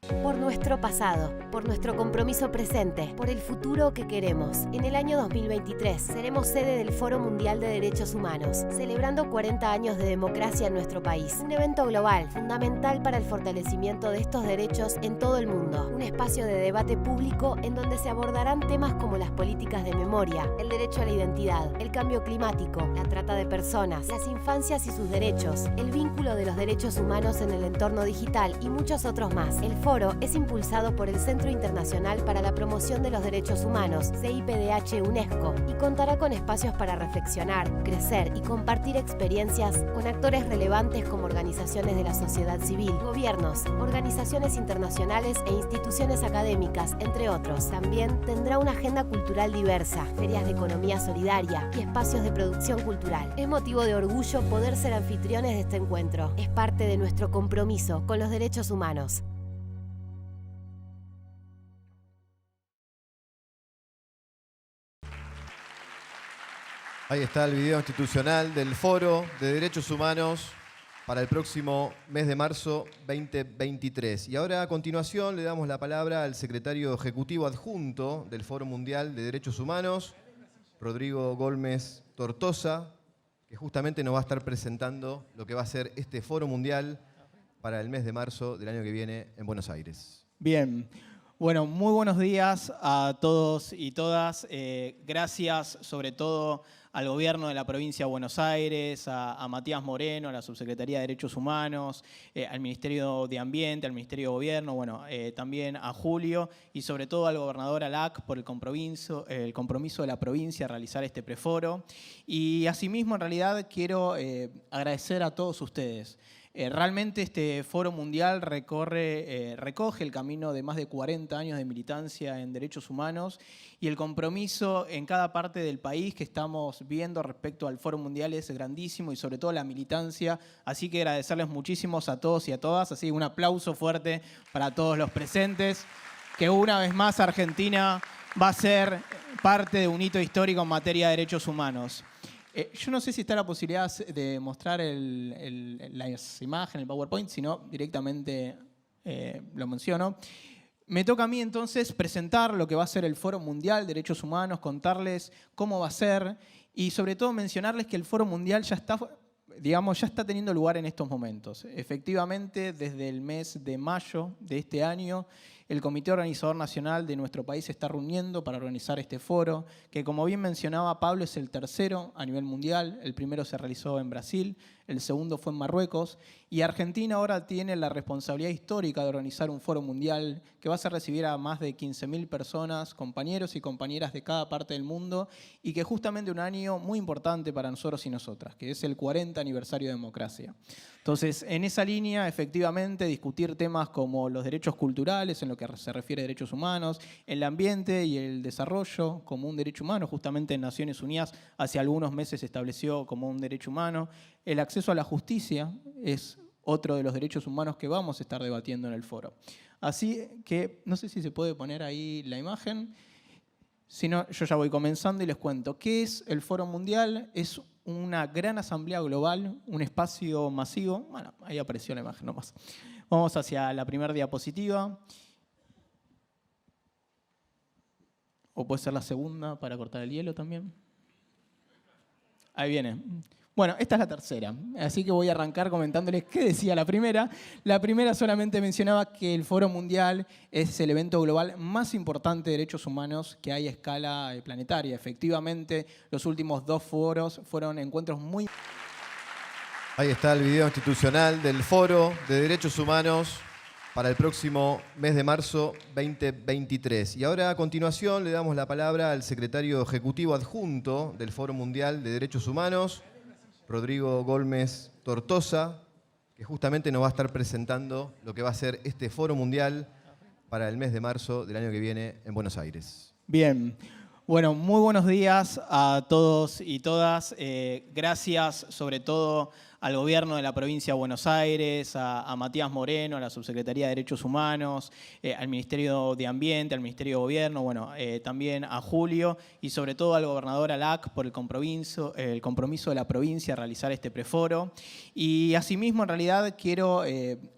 Por nuestro pasado, por nuestro compromiso presente, por el futuro que queremos. En el año 2023 seremos sede del Foro Mundial de Derechos Humanos, celebrando 40 años de democracia en nuestro país. Un evento global, fundamental para el fortalecimiento de estos derechos en todo el mundo. Un espacio de debate público en donde se abordarán temas como las políticas de memoria, el derecho a la identidad, el cambio climático, la trata de personas, las infancias y sus derechos, el vínculo de los derechos humanos en el entorno digital y muchos otros más. El foro es impulsado por el Centro Internacional para la Promoción de los Derechos Humanos, CIPDH UNESCO, y contará con espacios para reflexionar, crecer y compartir experiencias con actores relevantes como organizaciones de la sociedad civil, gobiernos, organizaciones internacionales e instituciones académicas, entre otros. También tendrá una agenda cultural diversa, ferias de economía solidaria y espacios de producción cultural. Es motivo de orgullo poder ser anfitriones de este encuentro. Es parte de nuestro compromiso con los derechos humanos. Ahí está el video institucional del Foro de Derechos Humanos para el próximo mes de marzo 2023. Y ahora a continuación le damos la palabra al secretario ejecutivo adjunto del Foro Mundial de Derechos Humanos, Rodrigo Gómez Tortosa, que justamente nos va a estar presentando lo que va a ser este Foro Mundial para el mes de marzo del año que viene en Buenos Aires. Bien. Bueno, muy buenos días a todos y todas. Gracias sobre todo al gobierno de la provincia de Buenos Aires, a Matías Moreno, a la Subsecretaría de Derechos Humanos, al Ministerio de Ambiente, al Ministerio de Gobierno, bueno, también a Julio y sobre todo al gobernador Alac por el compromiso de la provincia a realizar este preforo. Y asimismo, en realidad, quiero agradecer a todos ustedes. Realmente este Foro Mundial recoge el camino de más de 40 años de militancia en derechos humanos y el compromiso en cada parte del país que estamos viendo respecto al Foro Mundial es grandísimo y sobre todo la militancia. Así que agradecerles muchísimo a todos y a todas. Así que un aplauso fuerte para todos los presentes. Que una vez más Argentina va a ser parte de un hito histórico en materia de derechos humanos. Yo no sé si está la posibilidad de mostrar las imágenes, el PowerPoint, si no, directamente lo menciono. Me toca a mí entonces presentar lo que va a ser el Foro Mundial de Derechos Humanos, contarles cómo va a ser y sobre todo mencionarles que el Foro Mundial ya está teniendo lugar en estos momentos. Efectivamente, desde el mes de mayo de este año, el Comité Organizador Nacional de nuestro país se está reuniendo para organizar este foro, que como bien mencionaba Pablo es el tercero a nivel mundial. El primero se realizó en Brasil, el segundo fue en Marruecos y Argentina ahora tiene la responsabilidad histórica de organizar un foro mundial que va a hacer recibir a más de 15.000 personas, compañeros y compañeras de cada parte del mundo y que justamente un año muy importante para nosotros y nosotras, que es el 40 aniversario de democracia. Entonces, en esa línea, efectivamente, discutir temas como los derechos culturales, en lo que se refiere a derechos humanos, el ambiente y el desarrollo como un derecho humano, justamente en Naciones Unidas hace algunos meses se estableció como un derecho humano. El acceso a la justicia es otro de los derechos humanos que vamos a estar debatiendo en el foro. Así que, no sé si se puede poner ahí la imagen. Si no, yo ya voy comenzando y les cuento. ¿Qué es el Foro Mundial? Es una gran asamblea global, un espacio masivo. Bueno, ahí apareció la imagen nomás. Vamos hacia la primera diapositiva. O puede ser la segunda para cortar el hielo también. Ahí viene. Bueno, esta es la tercera, así que voy a arrancar comentándoles qué decía la primera. La primera solamente mencionaba que el Foro Mundial es el evento global más importante de derechos humanos que hay a escala planetaria. Efectivamente, los últimos 2 foros fueron encuentros muy... Ahí está el video institucional del Foro de Derechos Humanos para el próximo mes de marzo 2023. Y ahora a continuación le damos la palabra al secretario ejecutivo adjunto del Foro Mundial de Derechos Humanos, Rodrigo Gómez Tortosa, que justamente nos va a estar presentando lo que va a ser este Foro Mundial para el mes de marzo del año que viene en Buenos Aires. Bien. Bueno, muy buenos días a todos y todas. Gracias sobre todo al gobierno de la provincia de Buenos Aires, a Matías Moreno, a la Subsecretaría de Derechos Humanos, al Ministerio de Ambiente, al Ministerio de Gobierno, bueno, también a Julio y sobre todo al gobernador Alac por el compromiso de la provincia a realizar este preforo. Y asimismo, en realidad, quiero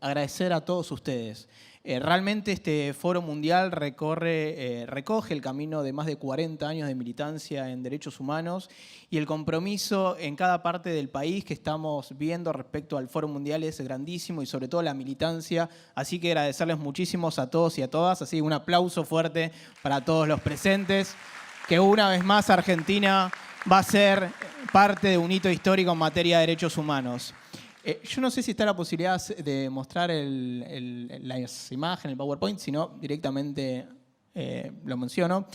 agradecer a todos ustedes. Realmente este Foro Mundial recoge el camino de más de 40 años de militancia en derechos humanos y el compromiso en cada parte del país que estamos viendo respecto al Foro Mundial es grandísimo y sobre todo la militancia. Así que agradecerles muchísimo a todos y a todas. Así un aplauso fuerte para todos los presentes. Que una vez más Argentina va a ser parte de un hito histórico en materia de derechos humanos. Yo no sé si está la posibilidad de mostrar las imágenes, el PowerPoint, si no, directamente lo menciono.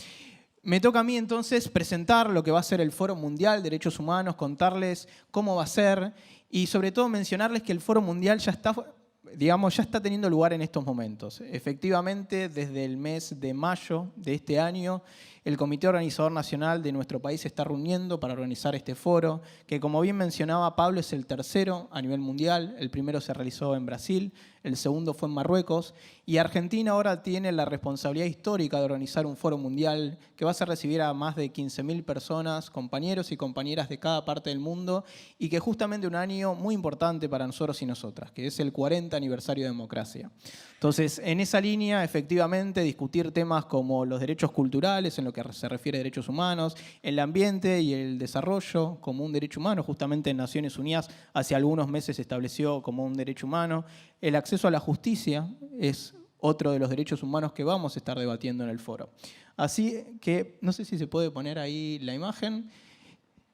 Me toca a mí entonces presentar lo que va a ser el Foro Mundial de Derechos Humanos, contarles cómo va a ser y sobre todo mencionarles que el Foro Mundial ya está teniendo lugar en estos momentos. Efectivamente, desde el mes de mayo de este año, el Comité Organizador Nacional de nuestro país se está reuniendo para organizar este foro, que como bien mencionaba Pablo, es el tercero a nivel mundial. El primero se realizó en Brasil, el segundo fue en Marruecos, y Argentina ahora tiene la responsabilidad histórica de organizar un foro mundial que va a recibir a más de 15.000 personas, compañeros y compañeras de cada parte del mundo, y que justamente un año muy importante para nosotros y nosotras, que es el 40 aniversario de democracia. Entonces, en esa línea, efectivamente, discutir temas como los derechos culturales, en lo que se refiere a derechos humanos, el ambiente y el desarrollo como un derecho humano, justamente en Naciones Unidas hace algunos meses se estableció como un derecho humano. El acceso a la justicia es otro de los derechos humanos que vamos a estar debatiendo en el foro. Así que, no sé si se puede poner ahí la imagen.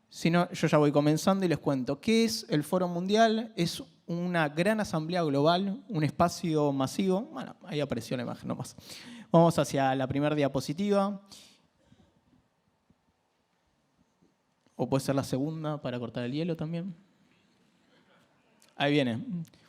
Si no, yo ya voy comenzando y les cuento. ¿Qué es el Foro Mundial? Es una gran asamblea global, un espacio masivo. Bueno, ahí apareció la imagen nomás. Vamos hacia la primera diapositiva. O puede ser la segunda para cortar el hielo también. Ahí viene.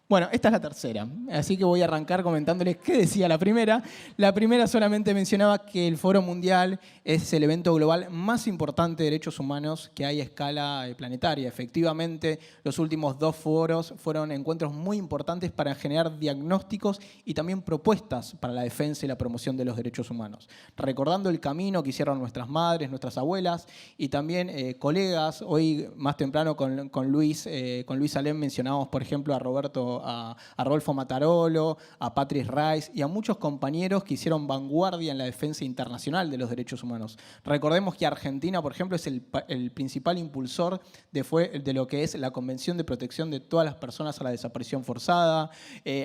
Bueno, esta es la tercera, así que voy a arrancar comentándoles qué decía la primera. La primera solamente mencionaba que el Foro Mundial es el evento global más importante de derechos humanos que hay a escala planetaria. Efectivamente, los últimos 2 foros fueron encuentros muy importantes para generar diagnósticos y también propuestas para la defensa y la promoción de los derechos humanos. Recordando el camino que hicieron nuestras madres, nuestras abuelas y también colegas. Hoy, más temprano, con Luis Alem mencionábamos, por ejemplo, a Roberto, a Rodolfo Matarolo, a Patrice Rice y a muchos compañeros que hicieron vanguardia en la defensa internacional de los derechos humanos. Recordemos que Argentina, por ejemplo, es el principal impulsor de lo que es la Convención de Protección de todas las personas a la desaparición forzada,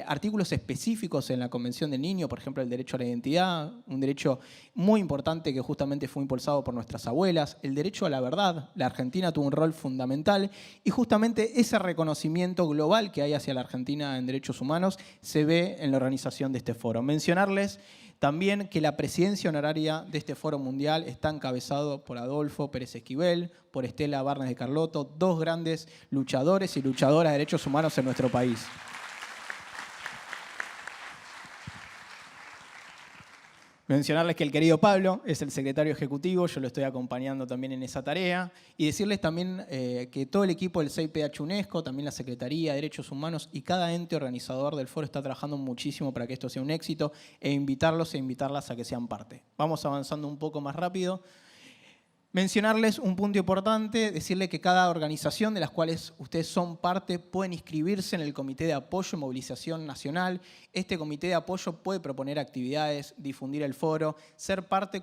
artículos específicos en la Convención del Niño, por ejemplo, el derecho a la identidad, un derecho muy importante que justamente fue impulsado por nuestras abuelas, el derecho a la verdad. La Argentina tuvo un rol fundamental y justamente ese reconocimiento global que hay hacia la Argentina en derechos humanos se ve en la organización de este foro. Mencionarles también que la presidencia honoraria de este foro mundial está encabezado por Adolfo Pérez Esquivel, por Estela Barnes de Carlotto, 2 grandes luchadores y luchadoras de derechos humanos en nuestro país. Mencionarles que el querido Pablo es el secretario ejecutivo, yo lo estoy acompañando también en esa tarea, y decirles también que todo el equipo del CIPH UNESCO, también la Secretaría de Derechos Humanos y cada ente organizador del foro está trabajando muchísimo para que esto sea un éxito e invitarlos e invitarlas a que sean parte. Vamos avanzando un poco más rápido. Mencionarles un punto importante, decirle que cada organización de las cuales ustedes son parte pueden inscribirse en el Comité de Apoyo y Movilización Nacional. Este Comité de Apoyo puede proponer actividades, difundir el foro, ser parte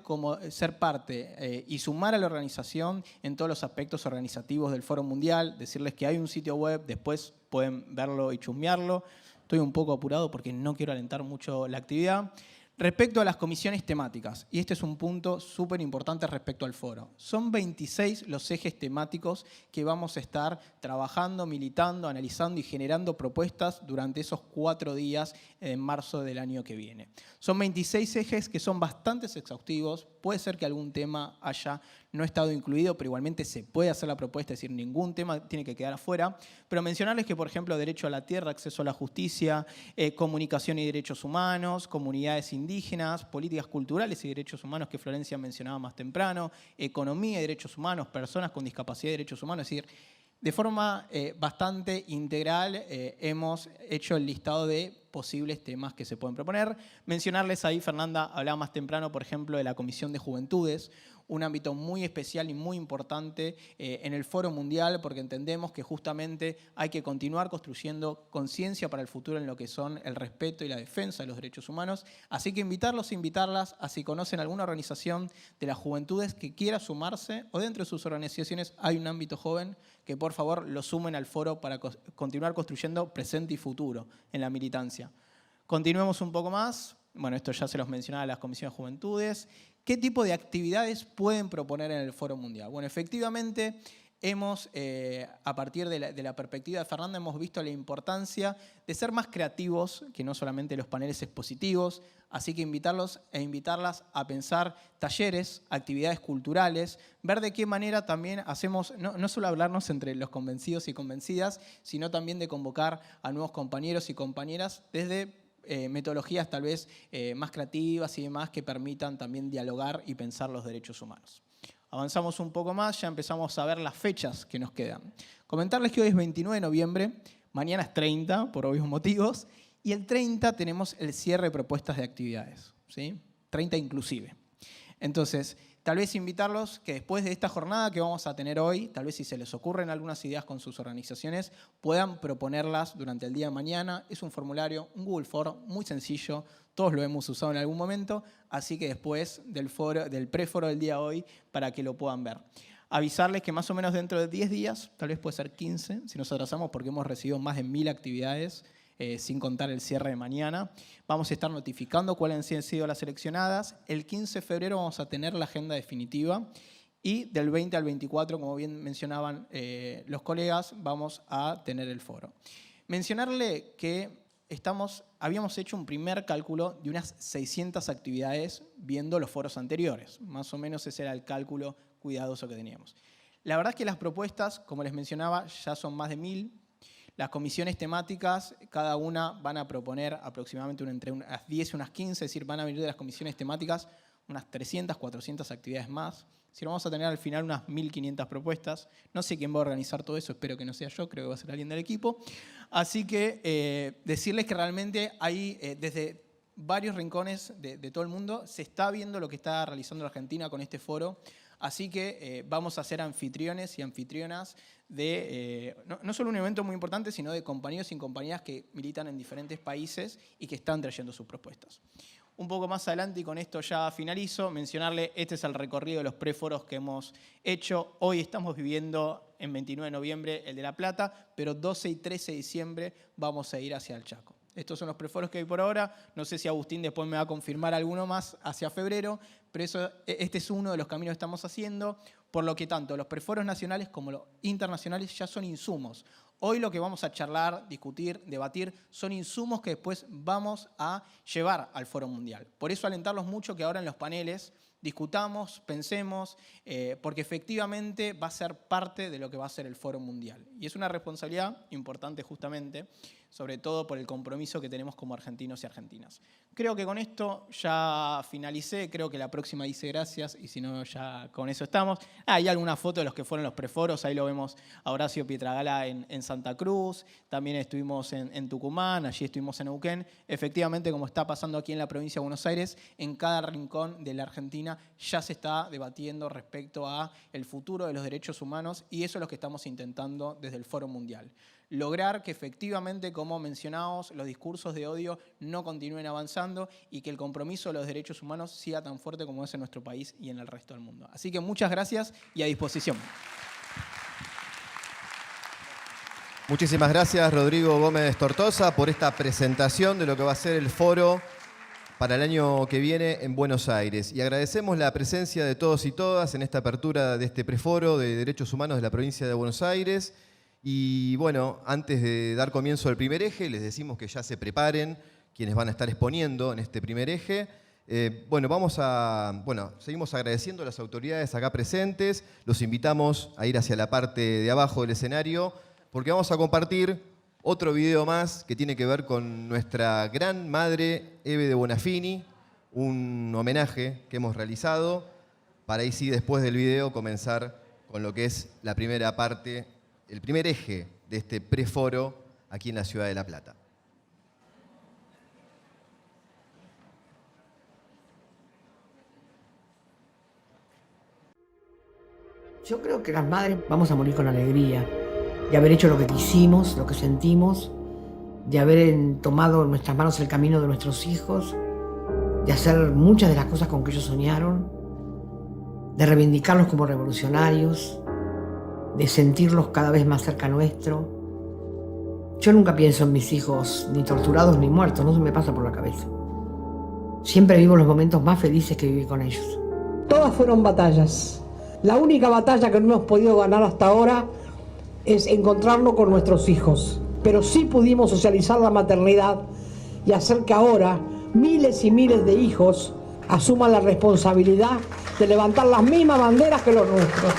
y sumar a la organización en todos los aspectos organizativos del Foro Mundial. Decirles que hay un sitio web, después pueden verlo y chusmearlo. Estoy un poco apurado porque no quiero alentar mucho la actividad. Respecto a las comisiones temáticas, y este es un punto súper importante respecto al foro, son 26 los ejes temáticos que vamos a estar trabajando, militando, analizando y generando propuestas durante esos 4 días en marzo del año que viene. Son 26 ejes que son bastante exhaustivos, puede ser que algún tema haya no estado incluido, pero igualmente se puede hacer la propuesta, es decir, ningún tema tiene que quedar afuera. Pero mencionarles que, por ejemplo, derecho a la tierra, acceso a la justicia, comunicación y derechos humanos, comunidades indígenas, políticas culturales y derechos humanos que Florencia mencionaba más temprano, economía y derechos humanos, personas con discapacidad y derechos humanos, es decir, de forma bastante integral hemos hecho el listado de posibles temas que se pueden proponer. Mencionarles ahí, Fernanda hablaba más temprano, por ejemplo, de la Comisión de Juventudes, un ámbito muy especial y muy importante en el Foro Mundial, porque entendemos que justamente hay que continuar construyendo conciencia para el futuro en lo que son el respeto y la defensa de los derechos humanos. Así que invitarlos e invitarlas a si conocen alguna organización de las juventudes que quiera sumarse, o dentro de sus organizaciones hay un ámbito joven, que por favor lo sumen al foro para continuar construyendo presente y futuro en la militancia. Continuemos un poco más. Bueno, esto ya se los mencionaba a las comisiones de juventudes. ¿Qué tipo de actividades pueden proponer en el Foro Mundial? Bueno, efectivamente, hemos, a partir de la perspectiva de Fernanda, hemos visto la importancia de ser más creativos que no solamente los paneles expositivos, así que invitarlos e invitarlas a pensar talleres, actividades culturales, ver de qué manera también hacemos, no solo hablarnos entre los convencidos y convencidas, sino también de convocar a nuevos compañeros y compañeras desde metodologías tal vez más creativas y demás que permitan también dialogar y pensar los derechos humanos. Avanzamos un poco más, ya empezamos a ver las fechas que nos quedan. Comentarles que hoy es 29 de noviembre, mañana es 30, por obvios motivos, y el 30 tenemos el cierre de propuestas de actividades, ¿sí? 30 inclusive. Entonces, tal vez invitarlos que después de esta jornada que vamos a tener hoy, tal vez si se les ocurren algunas ideas con sus organizaciones, puedan proponerlas durante el día de mañana. Es un formulario, un Google Form muy sencillo, todos lo hemos usado en algún momento, así que después del preforo del día de hoy, para que lo puedan ver. Avisarles que más o menos dentro de 10 días, tal vez puede ser 15, si nos atrasamos porque hemos recibido más de 1000 actividades, sin contar el cierre de mañana. Vamos a estar notificando cuáles han sido las seleccionadas. El 15 de febrero vamos a tener la agenda definitiva y del 20 al 24, como bien mencionaban los colegas, vamos a tener el foro. Mencionarle que habíamos hecho un primer cálculo de unas 600 actividades viendo los foros anteriores. Más o menos ese era el cálculo cuidadoso que teníamos. La verdad es que las propuestas, como les mencionaba, ya son más de 1000. Las comisiones temáticas, cada una van a proponer aproximadamente entre unas 10 y unas 15, es decir, van a venir de las comisiones temáticas unas 300, 400 actividades más. Es decir, vamos a tener al final unas 1500 propuestas. No sé quién va a organizar todo eso, espero que no sea yo, creo que va a ser alguien del equipo. Así que decirles que realmente hay desde varios rincones de todo el mundo se está viendo lo que está realizando la Argentina con este foro. Así que vamos a ser anfitriones y anfitrionas de no solo un evento muy importante, sino de compañeros y compañeras que militan en diferentes países y que están trayendo sus propuestas. Un poco más adelante, y con esto ya finalizo, mencionarle, este es el recorrido de los preforos que hemos hecho. Hoy estamos viviendo en 29 de noviembre el de La Plata, pero 12 y 13 de diciembre vamos a ir hacia el Chaco. Estos son los preforos que hay por ahora. No sé si Agustín después me va a confirmar alguno más hacia febrero, pero este es uno de los caminos que estamos haciendo, por lo que tanto los preforos nacionales como los internacionales ya son insumos. Hoy lo que vamos a charlar, discutir, debatir, son insumos que después vamos a llevar al Foro Mundial. Por eso alentarlos mucho que ahora en los paneles discutamos, pensemos, porque efectivamente va a ser parte de lo que va a ser el Foro Mundial. Y es una responsabilidad importante justamente, sobre todo por el compromiso que tenemos como argentinos y argentinas. Creo que con esto ya finalicé, creo que la próxima dice gracias, y si no ya con eso estamos. Hay alguna foto de los que fueron los preforos, ahí lo vemos a Horacio Pietragala en Santa Cruz, también estuvimos en Tucumán, allí estuvimos en Neuquén. Efectivamente, como está pasando aquí en la provincia de Buenos Aires, en cada rincón de la Argentina ya se está debatiendo respecto a el futuro de los derechos humanos, y eso es lo que estamos intentando desde el Foro Mundial. Lograr que efectivamente, como mencionamos, los discursos de odio no continúen avanzando y que el compromiso de los derechos humanos siga tan fuerte como es en nuestro país y en el resto del mundo. Así que muchas gracias y a disposición. Muchísimas gracias, Rodrigo Gómez Tortosa, por esta presentación de lo que va a ser el foro para el año que viene en Buenos Aires. Y agradecemos la presencia de todos y todas en esta apertura de este preforo de Derechos Humanos de la provincia de Buenos Aires. Y bueno, antes de dar comienzo al primer eje, les decimos que ya se preparen quienes van a estar exponiendo en este primer eje. Seguimos agradeciendo a las autoridades acá presentes. Los invitamos a ir hacia la parte de abajo del escenario porque vamos a compartir otro video más que tiene que ver con nuestra gran madre Eve de Bonafini, un homenaje que hemos realizado para ahí sí, después del video, comenzar con lo que es la primera parte, el primer eje de este preforo aquí en la ciudad de La Plata. Yo creo que las madres vamos a morir con alegría de haber hecho lo que quisimos, lo que sentimos, de haber tomado en nuestras manos el camino de nuestros hijos, de hacer muchas de las cosas con que ellos soñaron, de reivindicarlos como revolucionarios, de sentirlos cada vez más cerca nuestro. Yo nunca pienso en mis hijos ni torturados ni muertos, no se me pasa por la cabeza. Siempre vivo los momentos más felices que viví con ellos. Todas fueron batallas. La única batalla que no hemos podido ganar hasta ahora es encontrarnos con nuestros hijos. Pero sí pudimos socializar la maternidad y hacer que ahora miles y miles de hijos asuman la responsabilidad de levantar las mismas banderas que los nuestros.